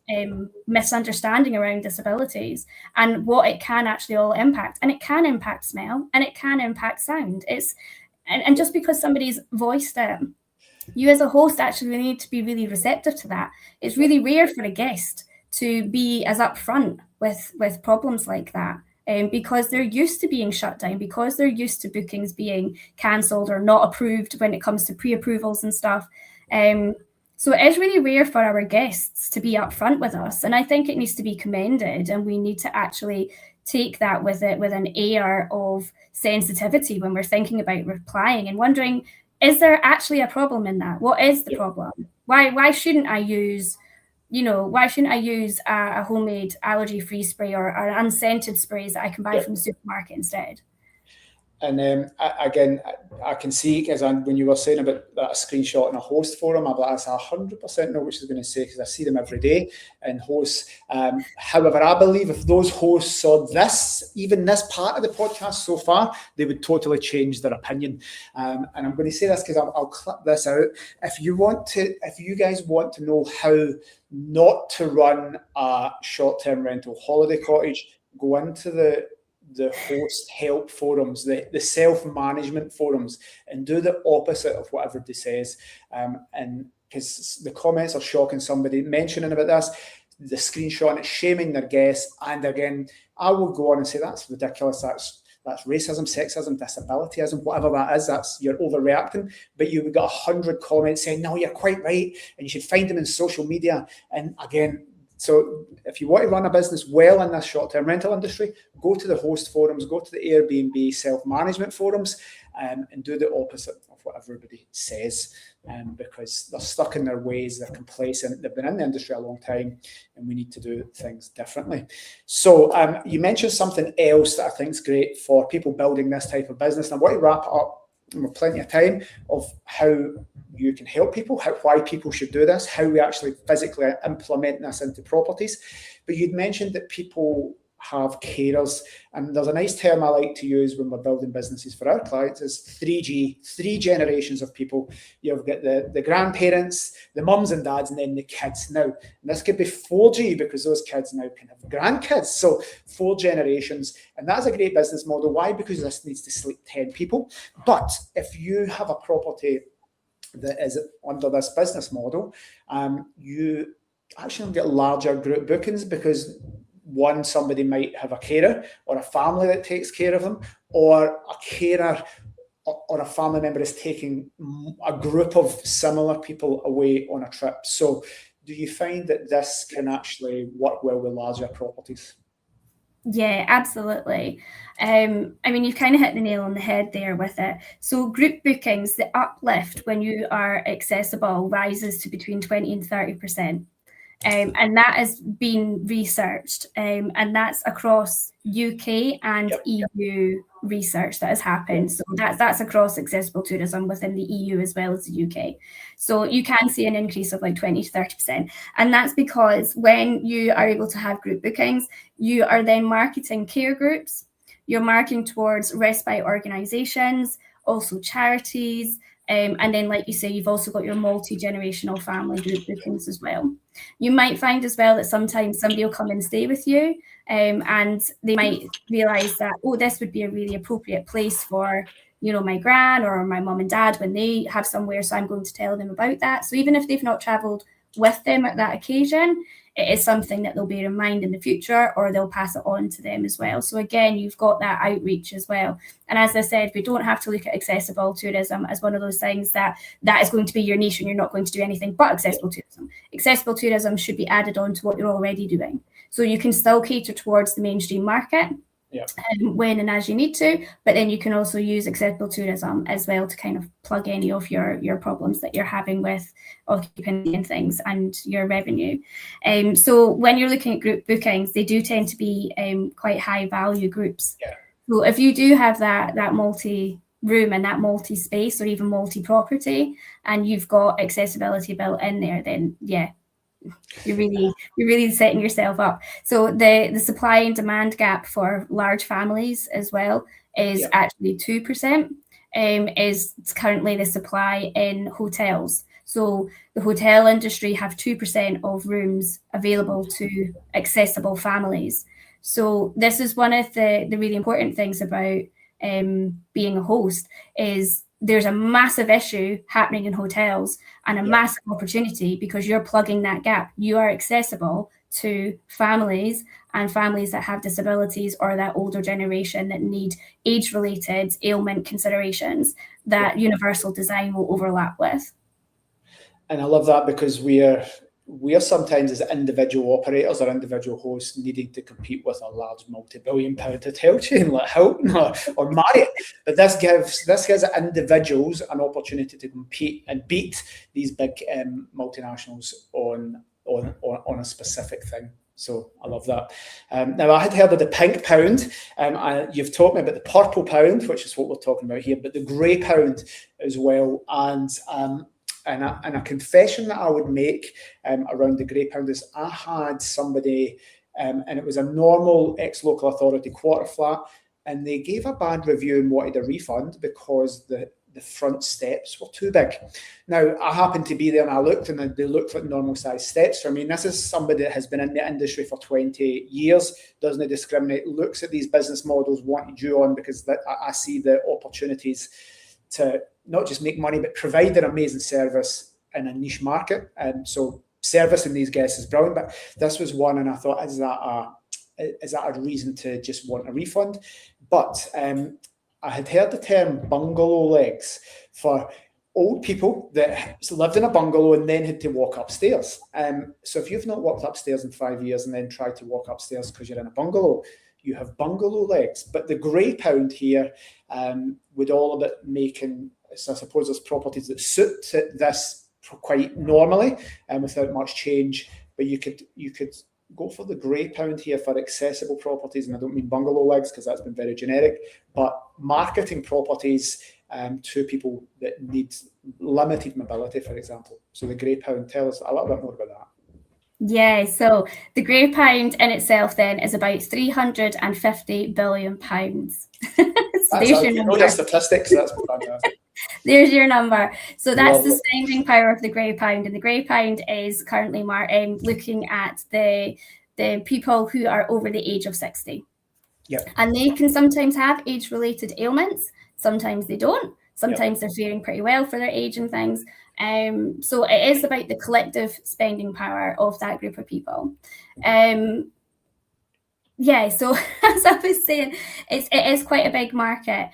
misunderstanding around disabilities and what it can actually all impact. And it can impact smell, and it can impact sound. And just because somebody's voiced it, you as a host actually need to be really receptive to that. It's really rare for a guest to be as upfront with problems like that. Because they're used to being shut down, because they're used to bookings being cancelled or not approved when it comes to pre-approvals and stuff. So it is really rare for our guests to be upfront with us. And I think it needs to be commended, and we need to actually take that with an air of sensitivity when we're thinking about replying and wondering, is there actually a problem in that? What is the problem? Why shouldn't I use a homemade allergy-free spray or unscented sprays that I can buy from the supermarket instead? And again, I can see, because when you were saying about that screenshot in a host forum, I 100% know what she's going to say, because I see them every day in hosts. However, I believe if those hosts saw even this part of the podcast so far, they would totally change their opinion. And I'm going to say this because I'll clip this out. If you guys want to know how not to run a short-term rental holiday cottage, go into the host help forums, the self-management forums, and do the opposite of what everybody says. And because the comments are shocking, somebody mentioning about this, the screenshot, and it's shaming their guests. And again, I will go on and say that's ridiculous. That's racism, sexism, disabilityism, whatever that is. You're overreacting. But you would get 100 comments saying, no, you're quite right, and you should find them in social media. And again, so if you want to run a business well in this short-term rental industry, go to the host forums, go to the Airbnb self-management forums, and do the opposite of what everybody says, because they're stuck in their ways, they're complacent, they've been in the industry a long time, and we need to do things differently. So you mentioned something else that I think is great for people building this type of business, and I want to wrap it up and we've plenty of time, of how you can help people, why people should do this, how we actually physically implement this into properties. But you'd mentioned that people have carers, and there's a nice term I like to use when we're building businesses for our clients is 3G, 3 generations of people. You've got the grandparents, the mums and dads, and then the kids. Now, this could be 4G because those kids now can have grandkids. So 4 generations, and that's a great business model. Why? Because this needs to sleep 10 people. But if you have a property that is under this business model, you actually get larger group bookings because one, somebody might have a carer or a family that takes care of them, or a carer or a family member is taking a group of similar people away on a trip. So do you find that this can actually work well with larger properties? Yeah, absolutely. I mean, you've kind of hit the nail on the head there with it. So group bookings, the uplift when you are accessible rises to between 20 and 30%. And that has been researched, and that's across UK and EU research that has happened. So that's across accessible tourism within the EU as well as the UK. So you can see an increase of like 20 to 30%. And that's because when you are able to have group bookings, you are then marketing care groups, you're marketing towards respite organisations, also charities, and then, like you say, you've also got your multi-generational family group bookings as well. You might find as well that sometimes somebody will come and stay with you, and they might realise that, oh, this would be a really appropriate place for, you know, my gran or my mum and dad when they have somewhere, so I'm going to tell them about that. So even if they've not travelled with them at that occasion, it is something that they'll bear in mind in the future, or they'll pass it on to them as well. So again, you've got that outreach as well. And as I said, we don't have to look at accessible tourism as one of those things that is going to be your niche and you're not going to do anything but accessible tourism. Accessible tourism should be added on to what you're already doing. So you can still cater towards the mainstream market, when and as you need to, but then you can also use accessible tourism as well to kind of plug any of your problems that you're having with occupancy and things and your revenue. So when you're looking at group bookings, they do tend to be quite high value groups. So if you do have that multi-room and that multi-space or even multi-property, and you've got accessibility built in there, then you're really setting yourself up. So the supply and demand gap for large families as well is actually 2%, is currently the supply in hotels. So the hotel industry have 2% of rooms available to accessible families. So this is one of the really important things about being a host, is there's a massive issue happening in hotels and a massive opportunity because you're plugging that gap. You are accessible to families and families that have disabilities or that older generation that need age-related ailment considerations that universal design will overlap with. And I love that because we are sometimes as individual operators or individual hosts needing to compete with a large multi-billion-pound hotel chain like Hilton or Marriott. But this gives individuals an opportunity to compete and beat these big multinationals on a specific thing. So I love that. Now, I had heard of the pink pound. You've taught me about the purple pound, which is what we're talking about here, but the grey pound as well. And a confession that I would make around the grey pound is I had somebody, and it was a normal ex-local authority quarter flat, and they gave a bad review and wanted a refund because the front steps were too big. Now, I happened to be there and I looked, and they looked like normal size steps for me. And this is somebody that has been in the industry for 20 years, doesn't discriminate, looks at these business models, wanted you on because I see the opportunities to not just make money, but provide an amazing service in a niche market. And so servicing these guests is brilliant. But this was one, and I thought, is that a reason to just want a refund? But I had heard the term bungalow legs for old people that lived in a bungalow and then had to walk upstairs. So if you've not walked upstairs in 5 years and then tried to walk upstairs because you're in a bungalow, you have bungalow legs. But the grey pound here, with all of it making, so I suppose there's properties that suit this quite normally and without much change, but you could go for the grey pound here for accessible properties. And I don't mean bungalow legs because that's been very generic, but marketing properties to people that need limited mobility, for example. So the grey pound, tell us a little bit more about that. Yeah, so the grey pound in itself then is about £350 billion. There's your number. The statistics, that's fantastic. There's your number. So that's the spending power of the grey pound, and the grey pound is currently looking at the people who are over the age of 60. Yep. And they can sometimes have age-related ailments. Sometimes they don't. Sometimes they're faring pretty well for their age and things. So it is about the collective spending power of that group of people. Yeah, so as I was saying, it is quite a big market.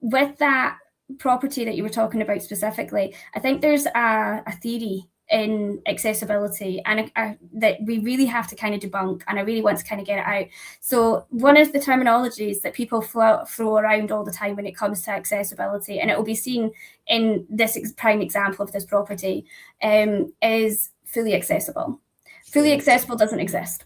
With that property that you were talking about specifically, I think there's a theory in accessibility and that we really have to kind of debunk, and I really want to kind of get it out. So one of the terminologies that people throw around all the time when it comes to accessibility, and it will be seen in this prime example of this property, is fully accessible. Fully accessible doesn't exist.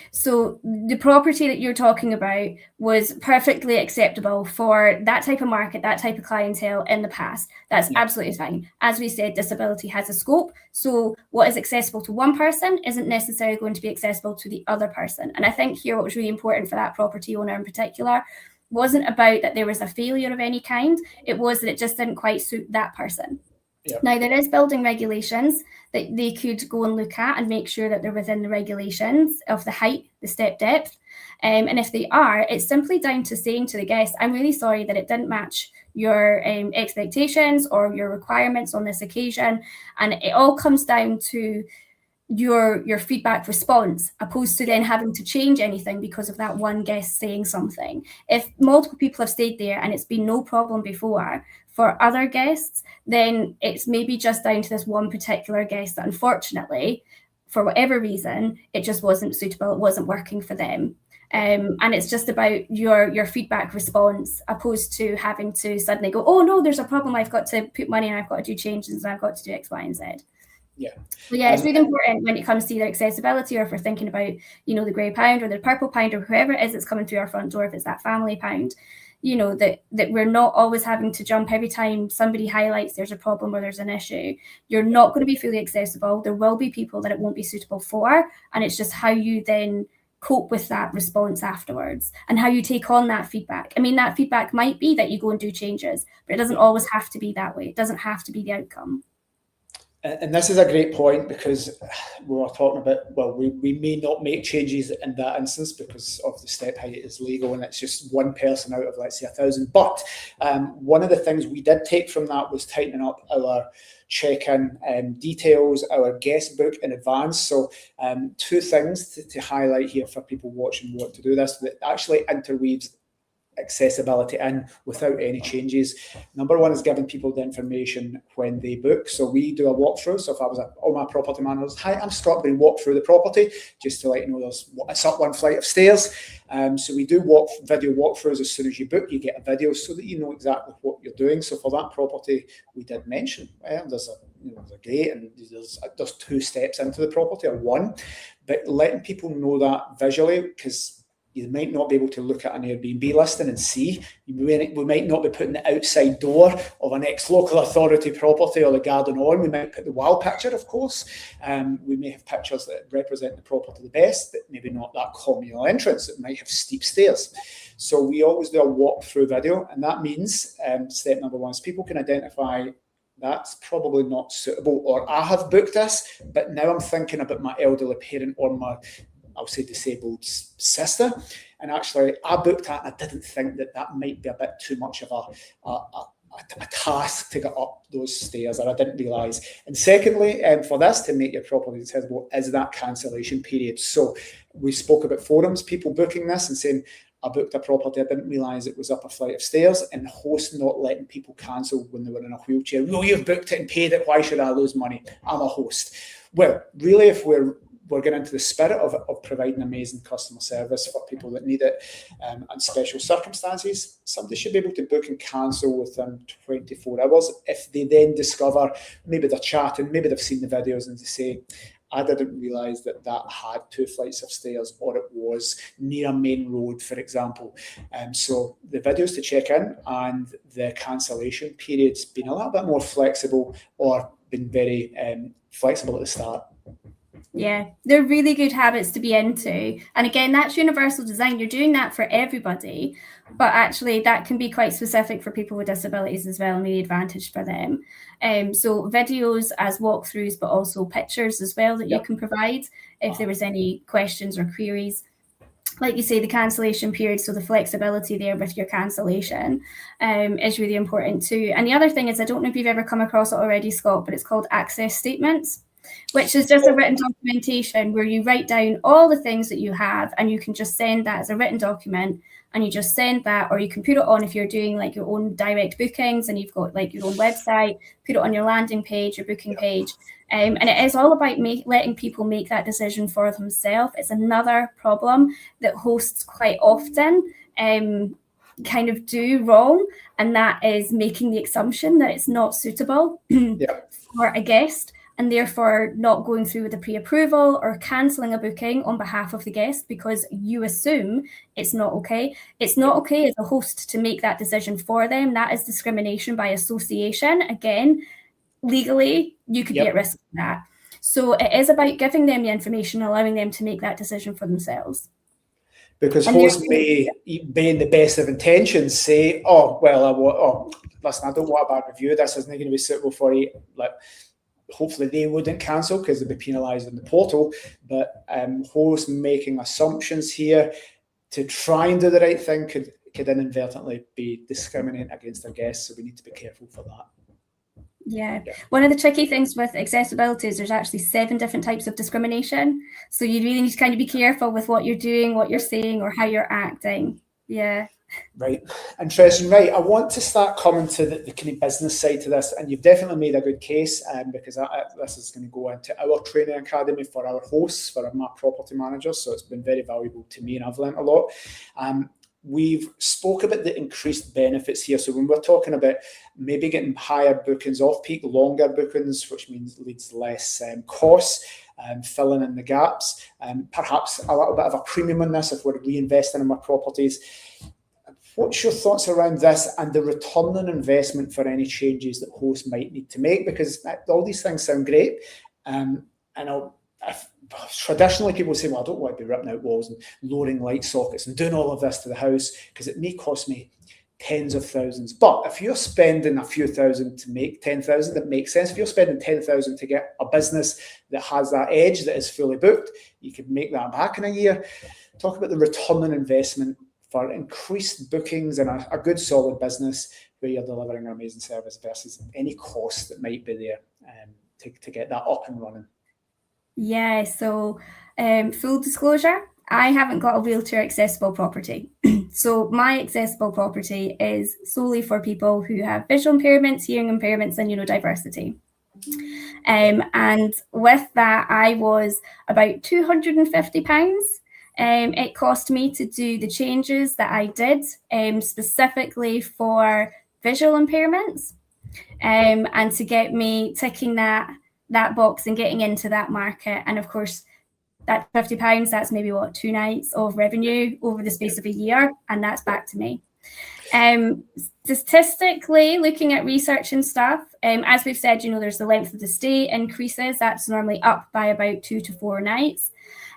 So the property that you're talking about was perfectly acceptable for that type of market, that type of clientele in the past. That's absolutely fine. As we said, disability has a scope. So what is accessible to one person isn't necessarily going to be accessible to the other person. And I think here what was really important for that property owner in particular wasn't about that there was a failure of any kind. It was that it just didn't quite suit that person. Yep. Now, there is building regulations that they could go and look at and make sure that they're within the regulations of the height, the step depth. And if they are, it's simply down to saying to the guest, I'm really sorry that it didn't match your expectations or your requirements on this occasion. And it all comes down to your feedback response, opposed to then having to change anything because of that one guest saying something. If multiple people have stayed there and it's been no problem before for other guests, then it's maybe just down to this one particular guest that unfortunately, for whatever reason, it just wasn't suitable, it wasn't working for them. And it's just about your feedback response, opposed to having to suddenly go, oh no, there's a problem, I've got to put money and I've got to do changes and I've got to do X, Y, and Z. Yeah. So yeah, it's really important when it comes to either accessibility, or if we're thinking about, the grey pound or the purple pound or whoever it is that's coming through our front door, if it's that family pound, that we're not always having to jump every time somebody highlights there's a problem or there's an issue. You're not going to be fully accessible. There will be people that it won't be suitable for, and it's just how you then cope with that response afterwards and how you take on that feedback. I mean, that feedback might be that you go and do changes, but it doesn't always have to be that way. It doesn't have to be the outcome. And this is a great point, because we were talking about, well, we may not make changes in that instance because of the step height is legal and it's just one person out of, let's say, 1,000. But one of the things we did take from that was tightening up our check-in details, our guest book in advance. So two things to highlight here for people watching what to do this, that actually interweaves accessibility in without any changes. Number one is giving people the information when they book. So we do a walkthrough. So if I was at all my property managers, hi, I'm Scott, going to walk through the property just to let you know it's up one flight of stairs. So we do video walkthroughs. As soon as you book, you get a video so that you know exactly what you're doing. So for that property, we did mention there's a gate and there's 2 steps into the property, or one, but letting people know that visually, because you might not be able to look at an Airbnb listing and see. We might not be putting the outside door of an ex-local authority property or the garden on. We might put the wow picture, of course. We may have pictures that represent the property the best, but maybe not that communal entrance. It might have steep stairs. So we always do a walk-through video, and that means step number one is people can identify that's probably not suitable, or I have booked this, but now I'm thinking about my elderly parent or my, I'll say, disabled sister, and actually I booked that and I didn't think that might be a bit too much of a task to get up those stairs, and I didn't realise. And secondly, for this to make your property accessible is that cancellation period. So we spoke about forums, people booking this and saying, I booked a property, I didn't realise it was up a flight of stairs, and the host not letting people cancel when they were in a wheelchair. Well, you've booked it and paid it, why should I lose money? I'm a host. Well, really, if we're getting into the spirit of providing amazing customer service for people that need it and special circumstances, somebody should be able to book and cancel within 24 hours. If they then discover, maybe they're chatting, maybe they've seen the videos and they say, I didn't realise that had 2 flights of stairs, or it was near a main road, for example. So the videos to check in and the cancellation period's been a little bit more flexible, or been very flexible at the start. Yeah, they're really good habits to be into. And again, that's universal design. You're doing that for everybody, but actually that can be quite specific for people with disabilities as well, and really advantage for them. So videos as walkthroughs, but also pictures as well that you can provide if there was any questions or queries. Like you say, the cancellation period, so the flexibility there with your cancellation is really important too. And the other thing is, I don't know if you've ever come across it already, Scott, but it's called access statements, which is just a written documentation where you write down all the things that you have, and you can just send that as a written document, and you just send that, or you can put it on if you're doing like your own direct bookings and you've got like your own website, put it on your landing page, your booking page. And it is all about letting people make that decision for themselves. It's another problem that hosts quite often kind of do wrong, and that is making the assumption that it's not suitable for a guest, and therefore not going through with the pre-approval or cancelling a booking on behalf of the guest because you assume it's not okay. It's not okay as a host to make that decision for them. That is discrimination by association. Again, legally, you could be at risk of that. So it is about giving them the information, allowing them to make that decision for themselves. Because hosts may be in the best of intentions say, listen, I don't want a bad review. This isn't going to be suitable for you. Like, hopefully they wouldn't cancel because they'd be penalised in the portal. But hosts making assumptions here to try and do the right thing could inadvertently be discriminating against their guests. So we need to be careful for that. Yeah. One of the tricky things with accessibility is there's actually 7 different types of discrimination. So you really need to kind of be careful with what you're doing, what you're saying, or how you're acting. Yeah. Right. Interesting. Right. I want to start coming to the kind of business side to this, and you've definitely made a good case because this is going to go into our training academy for our hosts, for our property managers. So it's been very valuable to me, and I've learned a lot. We've spoke about the increased benefits here. So when we're talking about maybe getting higher bookings off peak, longer bookings, which means leads less costs, filling in the gaps, perhaps a little bit of a premium on this if we're reinvesting in our properties. What's your thoughts around this and the return on investment for any changes that hosts might need to make? Because all these things sound great. Traditionally, people say, well, I don't want to be ripping out walls and lowering light sockets and doing all of this to the house because it may cost me tens of thousands. But if you're spending a few thousand to make 10,000, that makes sense. If you're spending 10,000 to get a business that has that edge, that is fully booked, you could make that back in a year. Talk about the return on investment for increased bookings and a good solid business where you're delivering an amazing service versus any cost that might be there to get that up and running. Yeah, so full disclosure, I haven't got a wheelchair accessible property. So my accessible property is solely for people who have visual impairments, hearing impairments, and diversity. And with that, I was about £250. It cost me to do the changes that I did specifically for visual impairments and to get me ticking that box and getting into that market. And of course, that £50, that's maybe 2 nights of revenue over the space of a year, and that's back to me. Statistically, looking at research and stuff, as we've said, there's the length of the stay increases. That's normally up by about 2 to 4 nights.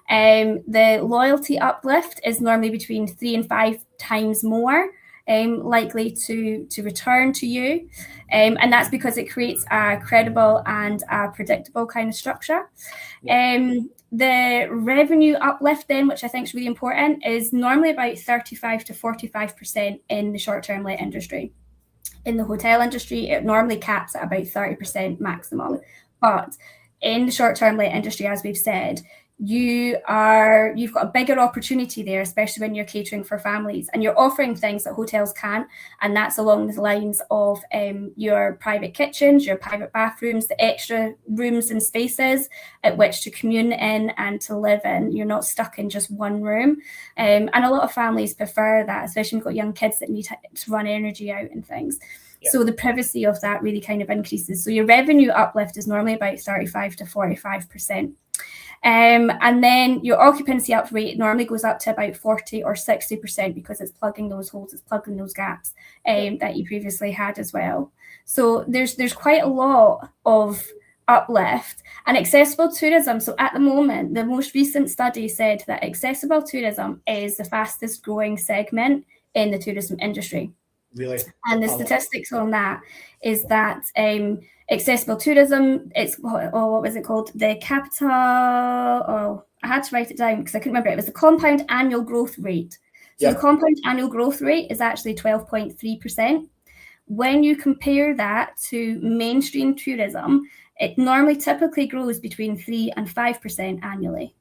The loyalty uplift is normally between 3 and 5 times more likely to return to you. And that's because it creates a credible and a predictable kind of structure. The revenue uplift then, which I think is really important, is normally about 35 to 45% in the short-term let industry. In the hotel industry, it normally caps at about 30% maximum. But in the short-term let industry, as we've said, you've got a bigger opportunity there, especially when you're catering for families and you're offering things that hotels can't, and that's along the lines of your private kitchens, your private bathrooms, the extra rooms and spaces at which to commune in and to live in. You're not stuck in just one room, and a lot of families prefer that, especially when you've got young kids that need to run energy out and things. So the privacy of that really kind of increases. So your revenue uplift is normally about 35 to 45%. And then your occupancy up rate normally goes up to about 40 or 60% because it's plugging those holes, it's plugging those gaps that you previously had as well. So there's quite a lot of uplift. And accessible tourism, so at the moment, the most recent study said that accessible tourism is the fastest growing segment in the tourism industry. Really? And the statistics on that is that accessible tourism, what was it called? The capital, I had to write it down because I couldn't remember. It was the compound annual growth rate. So the compound annual growth rate is actually 12.3%. When you compare that to mainstream tourism, it normally typically grows between 3 and 5% annually.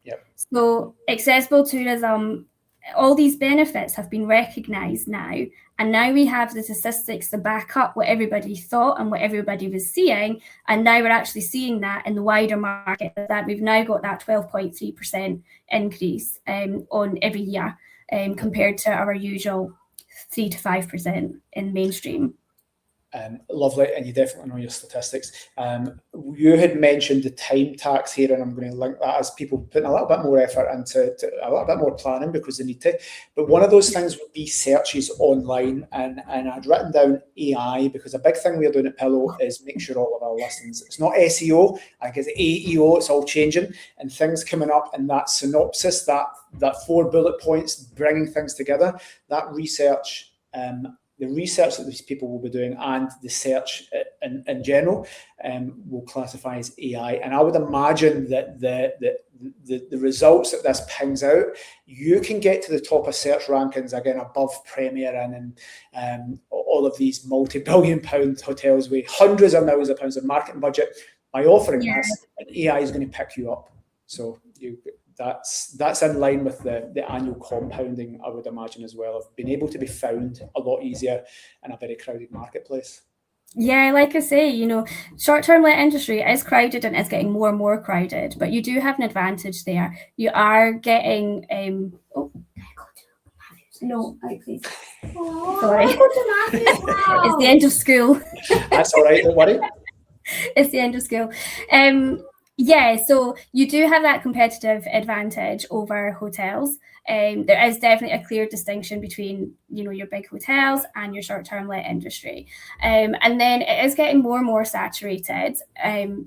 Yep. So accessible tourism, all these benefits have been recognised now, and now we have the statistics to back up what everybody thought and what everybody was seeing, and now we're actually seeing that in the wider market, that we've now got that 12.3% increase on every year compared to our usual 3 to 5% in mainstream. Lovely, and you definitely know your statistics. You had mentioned the time tax here, and I'm going to link that as people putting a little bit more effort into a little bit more planning because they need to. But one of those things would be searches online, and I'd written down AI because a big thing we're doing at Pillow is make sure all of our listings, it's not SEO, I guess AEO, it's all changing, and things coming up, and that synopsis, that 4 bullet points, bringing things together, that research, the research that these people will be doing and the search in general will classify as AI. And I would imagine that the results that this pings out, you can get to the top of search rankings, again, above Premier and all of these multi-billion pound hotels with hundreds of millions of pounds of marketing budget by offering this, and AI is going to pick you up. So that's in line with the annual compounding, I would imagine, as well, of being able to be found a lot easier in a very crowded marketplace. Yeah, like I say, short-term let industry is crowded and is getting more and more crowded, but you do have an advantage there. You are getting no, please. Sorry. It's the end of school. That's all right, don't worry. It's the end of school. Yeah, so you do have that competitive advantage over hotels. There is definitely a clear distinction between, your big hotels and your short-term let industry. And then it is getting more and more saturated.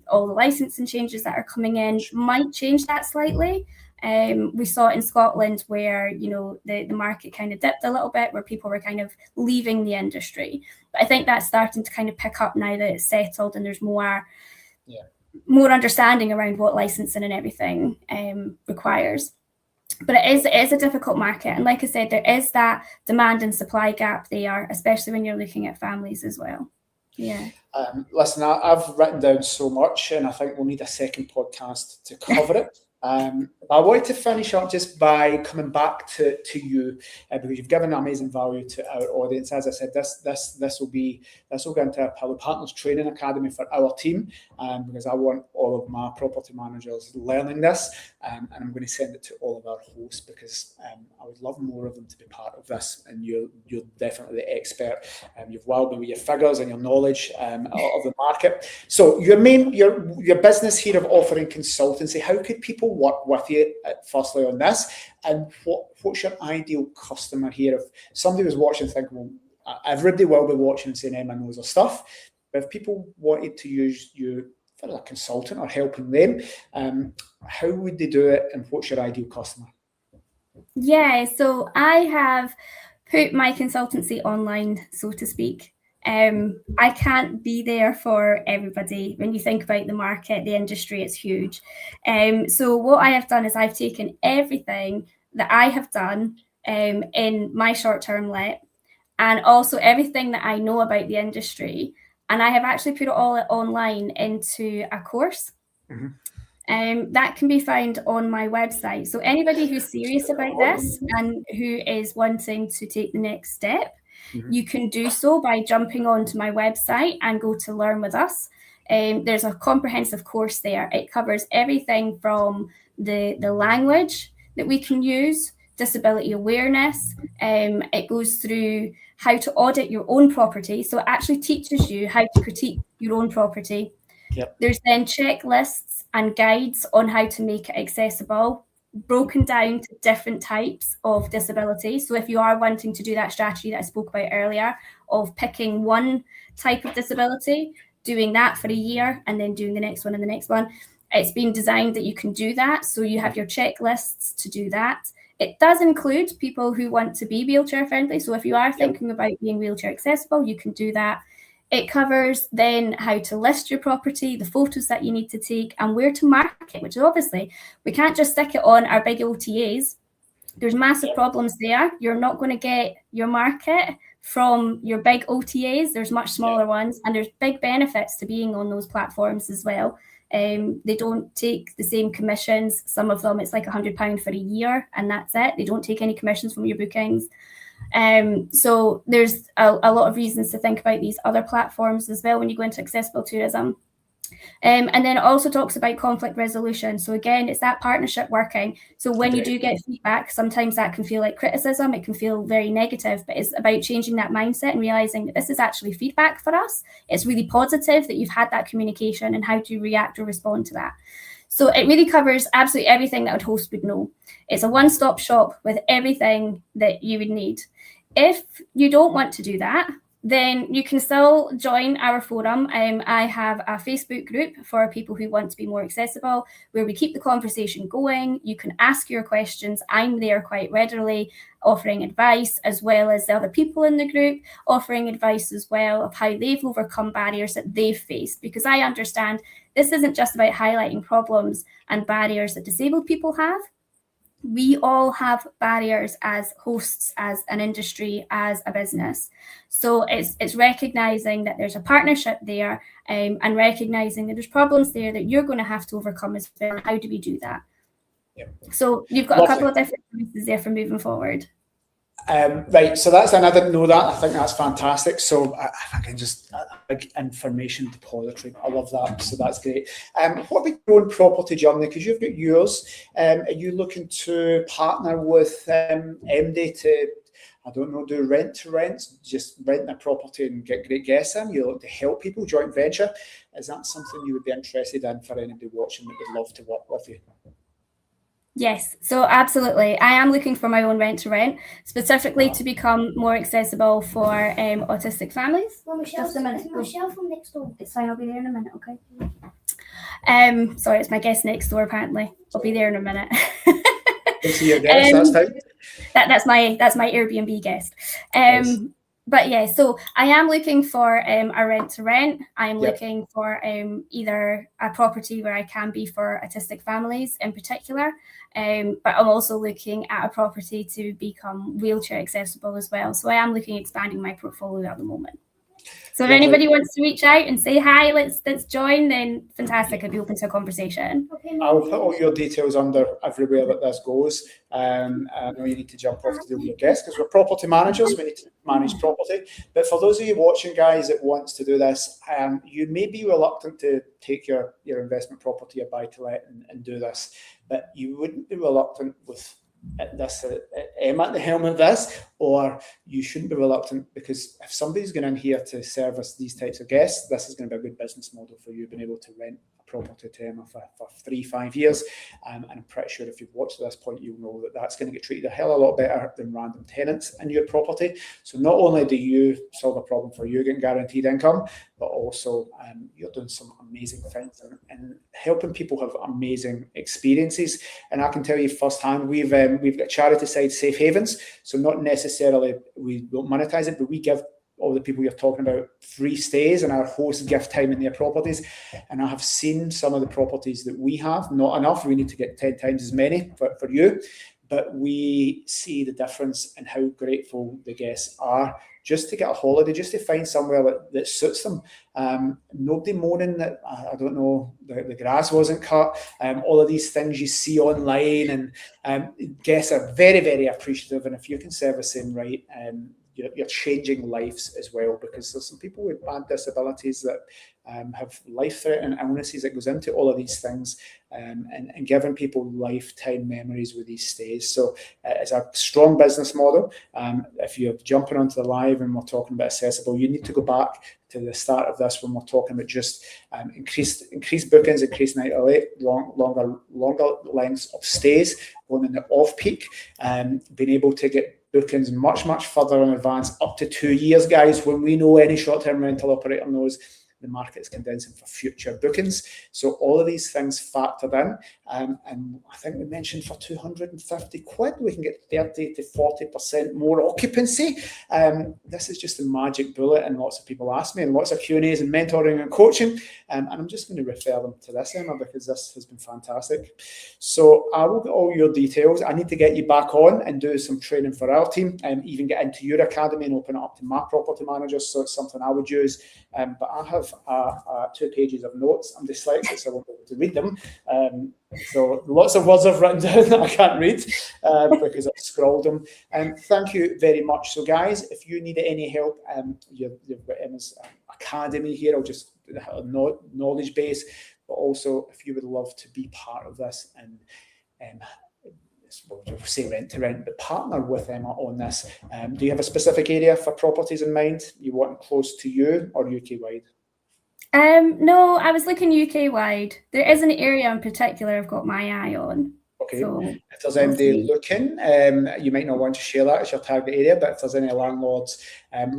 All the licensing changes that are coming in might change that slightly. We saw it in Scotland where, the market kind of dipped a little bit, where people were kind of leaving the industry. But I think that's starting to kind of pick up now that it's settled and there's more understanding around what licensing and everything requires. But it is a difficult market. And like I said, there is that demand and supply gap there, especially when you're looking at families as well. Yeah. Listen, I've written down so much, and I think we'll need a second podcast to cover it. I wanted to finish up just by coming back to you because you've given amazing value to our audience. As I said, this will go into a Pillow Partners training academy for our team because I want all of my property managers learning this, and I'm going to send it to all of our hosts because I would love more of them to be part of this. And you're definitely the expert. You've wowed me with your figures and your knowledge of the market. So your business here of offering consultancy, how could people work with you firstly on this, and what's your ideal customer here? If somebody was watching thinking, well, everybody will be watching saying Emma knows her stuff, but if people wanted to use you for a consultant or helping them, how would they do it, and what's your ideal customer? Yeah, so I have put my consultancy online, so to speak. I can't be there for everybody. When you think about the market, the industry, it's huge. So what I have done is I've taken everything that I have done in my short-term let, and also everything that I know about the industry, and I have actually put it all online into a course. Mm-hmm. That can be found on my website. So anybody who's serious about this and who is wanting to take the next step, you can do so by jumping onto my website and go to Learn With Us. There's a comprehensive course there. It covers everything from the language that we can use, disability awareness. It goes through how to audit your own property. So it actually teaches you how to critique your own property. Yep. There's then checklists and guides on how to make it accessible, broken down to different types of disability. So if you are wanting to do that strategy that I spoke about earlier of picking one type of disability, doing that for a year and then doing the next one and the next one, it's been designed that you can do that. So you have your checklists to do that. It does include people who want to be wheelchair friendly. So if you are thinking about being wheelchair accessible, you can do that. It covers then how to list your property, the photos that you need to take, and where to market, which is obviously, we can't just stick it on our big OTAs. There's massive problems there. You're not going to get your market from your big OTAs. There's much smaller ones, and there's big benefits to being on those platforms as well. They don't take the same commissions. Some of them, it's like £100 for a year, and that's it. They don't take any commissions from your bookings. So there's a lot of reasons to think about these other platforms as well when you go into accessible tourism. And then it also talks about conflict resolution. So again, it's that partnership working. So when you do get feedback, sometimes that can feel like criticism. It can feel very negative, but it's about changing that mindset and realizing that this is actually feedback for us. It's really positive that you've had that communication, and how do you react or respond to that? So it really covers absolutely everything that a host would know. It's a one-stop shop with everything that you would need. If you don't want to do that, then you can still join our forum. I have a Facebook group for people who want to be more accessible, where we keep the conversation going. You can ask your questions. I'm there quite readily, offering advice, as well as the other people in the group offering advice as well of how they've overcome barriers that they've faced. Because I understand this isn't just about highlighting problems and barriers that disabled people have. We all have barriers as hosts, as an industry, as a business. So it's recognizing that there's a partnership there, and recognizing that there's problems there that you're going to have to overcome as well. How do we do that? Yep. So you've got a couple of different choices there for moving forward. Right, so that's, and I didn't know that. I think that's fantastic. So I can just a big information depository. I love that. So that's great. What about your own property journey? Because you've got yours. Are you looking to partner with MD to, I don't know, do rent to rent, just rent a property and get great guests in? You look to help people, joint venture. Is that something you would be interested in for anybody watching that would love to work with you? Yes, so absolutely. I am looking for my own rent to rent, specifically to become more accessible for autistic families. Well, Michelle's, just a minute. Michelle from next door. It's fine, I'll be there in a minute, okay? Sorry, it's my guest next door apparently. I'll be there in a minute. See your guest, that's time. That's my Airbnb guest. Nice. But yeah, so I am looking for a rent to rent. I'm looking for either a property where I can be for autistic families in particular, but I'm also looking at a property to become wheelchair accessible as well. So I am looking at expanding my portfolio at the moment. So if anybody wants to reach out and say hi, let's join, then fantastic. I'd be open to a conversation. I'll put all your details under everywhere that this goes. I know you need to jump off to deal with your guests because we're property managers. We need to manage property. But for those of you watching, guys, that wants to do this, you may be reluctant to take your investment property or buy to let and do this, but you wouldn't be reluctant with this Emma at the helm of this, or you shouldn't be reluctant, because if somebody's going in here to service these types of guests, this is going to be a good business model for you, being able to rent a property to Emma for 3-5 years. And I'm pretty sure if you've watched to this point, you'll know that that's going to get treated a hell of a lot better than random tenants in your property. So not only do you solve a problem for you getting guaranteed income, but also you're doing some amazing things and helping people have amazing experiences. And I can tell you firsthand, we've got charity side Safe Havens. So not necessarily we don't monetize it, but we give all the people you're talking about free stays and our host gift time in their properties. And I have seen some of the properties that we have, not enough. We need to get 10 times as many for you. But we see the difference in how grateful the guests are just to get a holiday, just to find somewhere that suits them. Nobody moaning that, I don't know, the grass wasn't cut. All of these things you see online, and guests are very, very appreciative. And if you can service them right, you're changing lives as well, because there's some people with bad disabilities that have life-threatening illnesses that goes into all of these things, and giving people lifetime memories with these stays. So it's a strong business model. If you're jumping onto the live and we're talking about accessible, you need to go back to the start of this when we're talking about just increased bookings, increased night away, longer lengths of stays, going in the off-peak, being able to get bookings much further in advance, up to 2 years, guys, when we know any short-term rental operator knows the market is condensing for future bookings. So all of these things factored in, and I think we mentioned for 250 quid, we can get 30 to 40% more occupancy. This is just a magic bullet, and lots of people ask me, and lots of Q&As and mentoring and coaching, and I'm just going to refer them to this, Emma, because this has been fantastic. So I will get all your details. I need to get you back on and do some training for our team, and even get into your academy and open it up to my property managers. So it's something I would use, but I have 2 pages of notes. I'm dyslexic, so I won't be able to read them. So lots of words I've written down that I can't read because I've scrawled them. Thank you very much. So guys, if you need any help, you've got Emma's academy here. I'll just have a knowledge base, but also if you would love to be part of this and we'll say rent to rent, but partner with Emma on this. Do you have a specific area for properties in mind? You want close to you or UK wide? No, I was looking UK wide. There is an area in particular I've got my eye on. Okay, so if there's anybody looking, you might not want to share that as your target area, but if there's any landlords,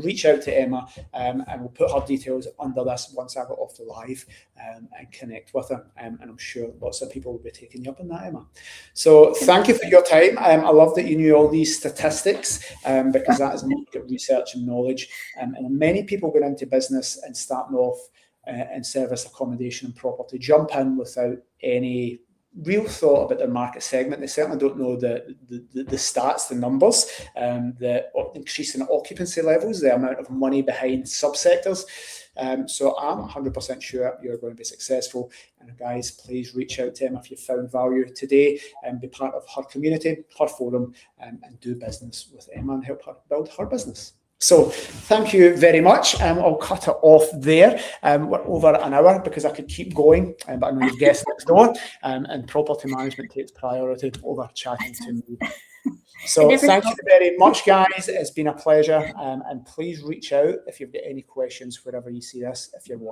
reach out to Emma, and we'll put her details under this once I get off the live, and connect with her, and I'm sure lots of people will be taking you up on that, Emma. So thank you for your time. I love that you knew all these statistics, because that is market research and knowledge, and many people going into business and starting off in service accommodation and property jump in without any real thought about their market segment. They certainly don't know the stats, the numbers, the increase in occupancy levels, the amount of money behind subsectors. So I'm 100% sure you're going to be successful. And guys, please reach out to Emma if you found value today, and be part of her community, her forum, and do business with Emma and help her build her business. So thank you very much. I'll cut it off there. We're over an hour because I could keep going, but I know you've guessed next door, and property management takes priority over chatting to me. So thank you very much, guys. It's been a pleasure, and please reach out if you've got any questions wherever you see this, if you're watching.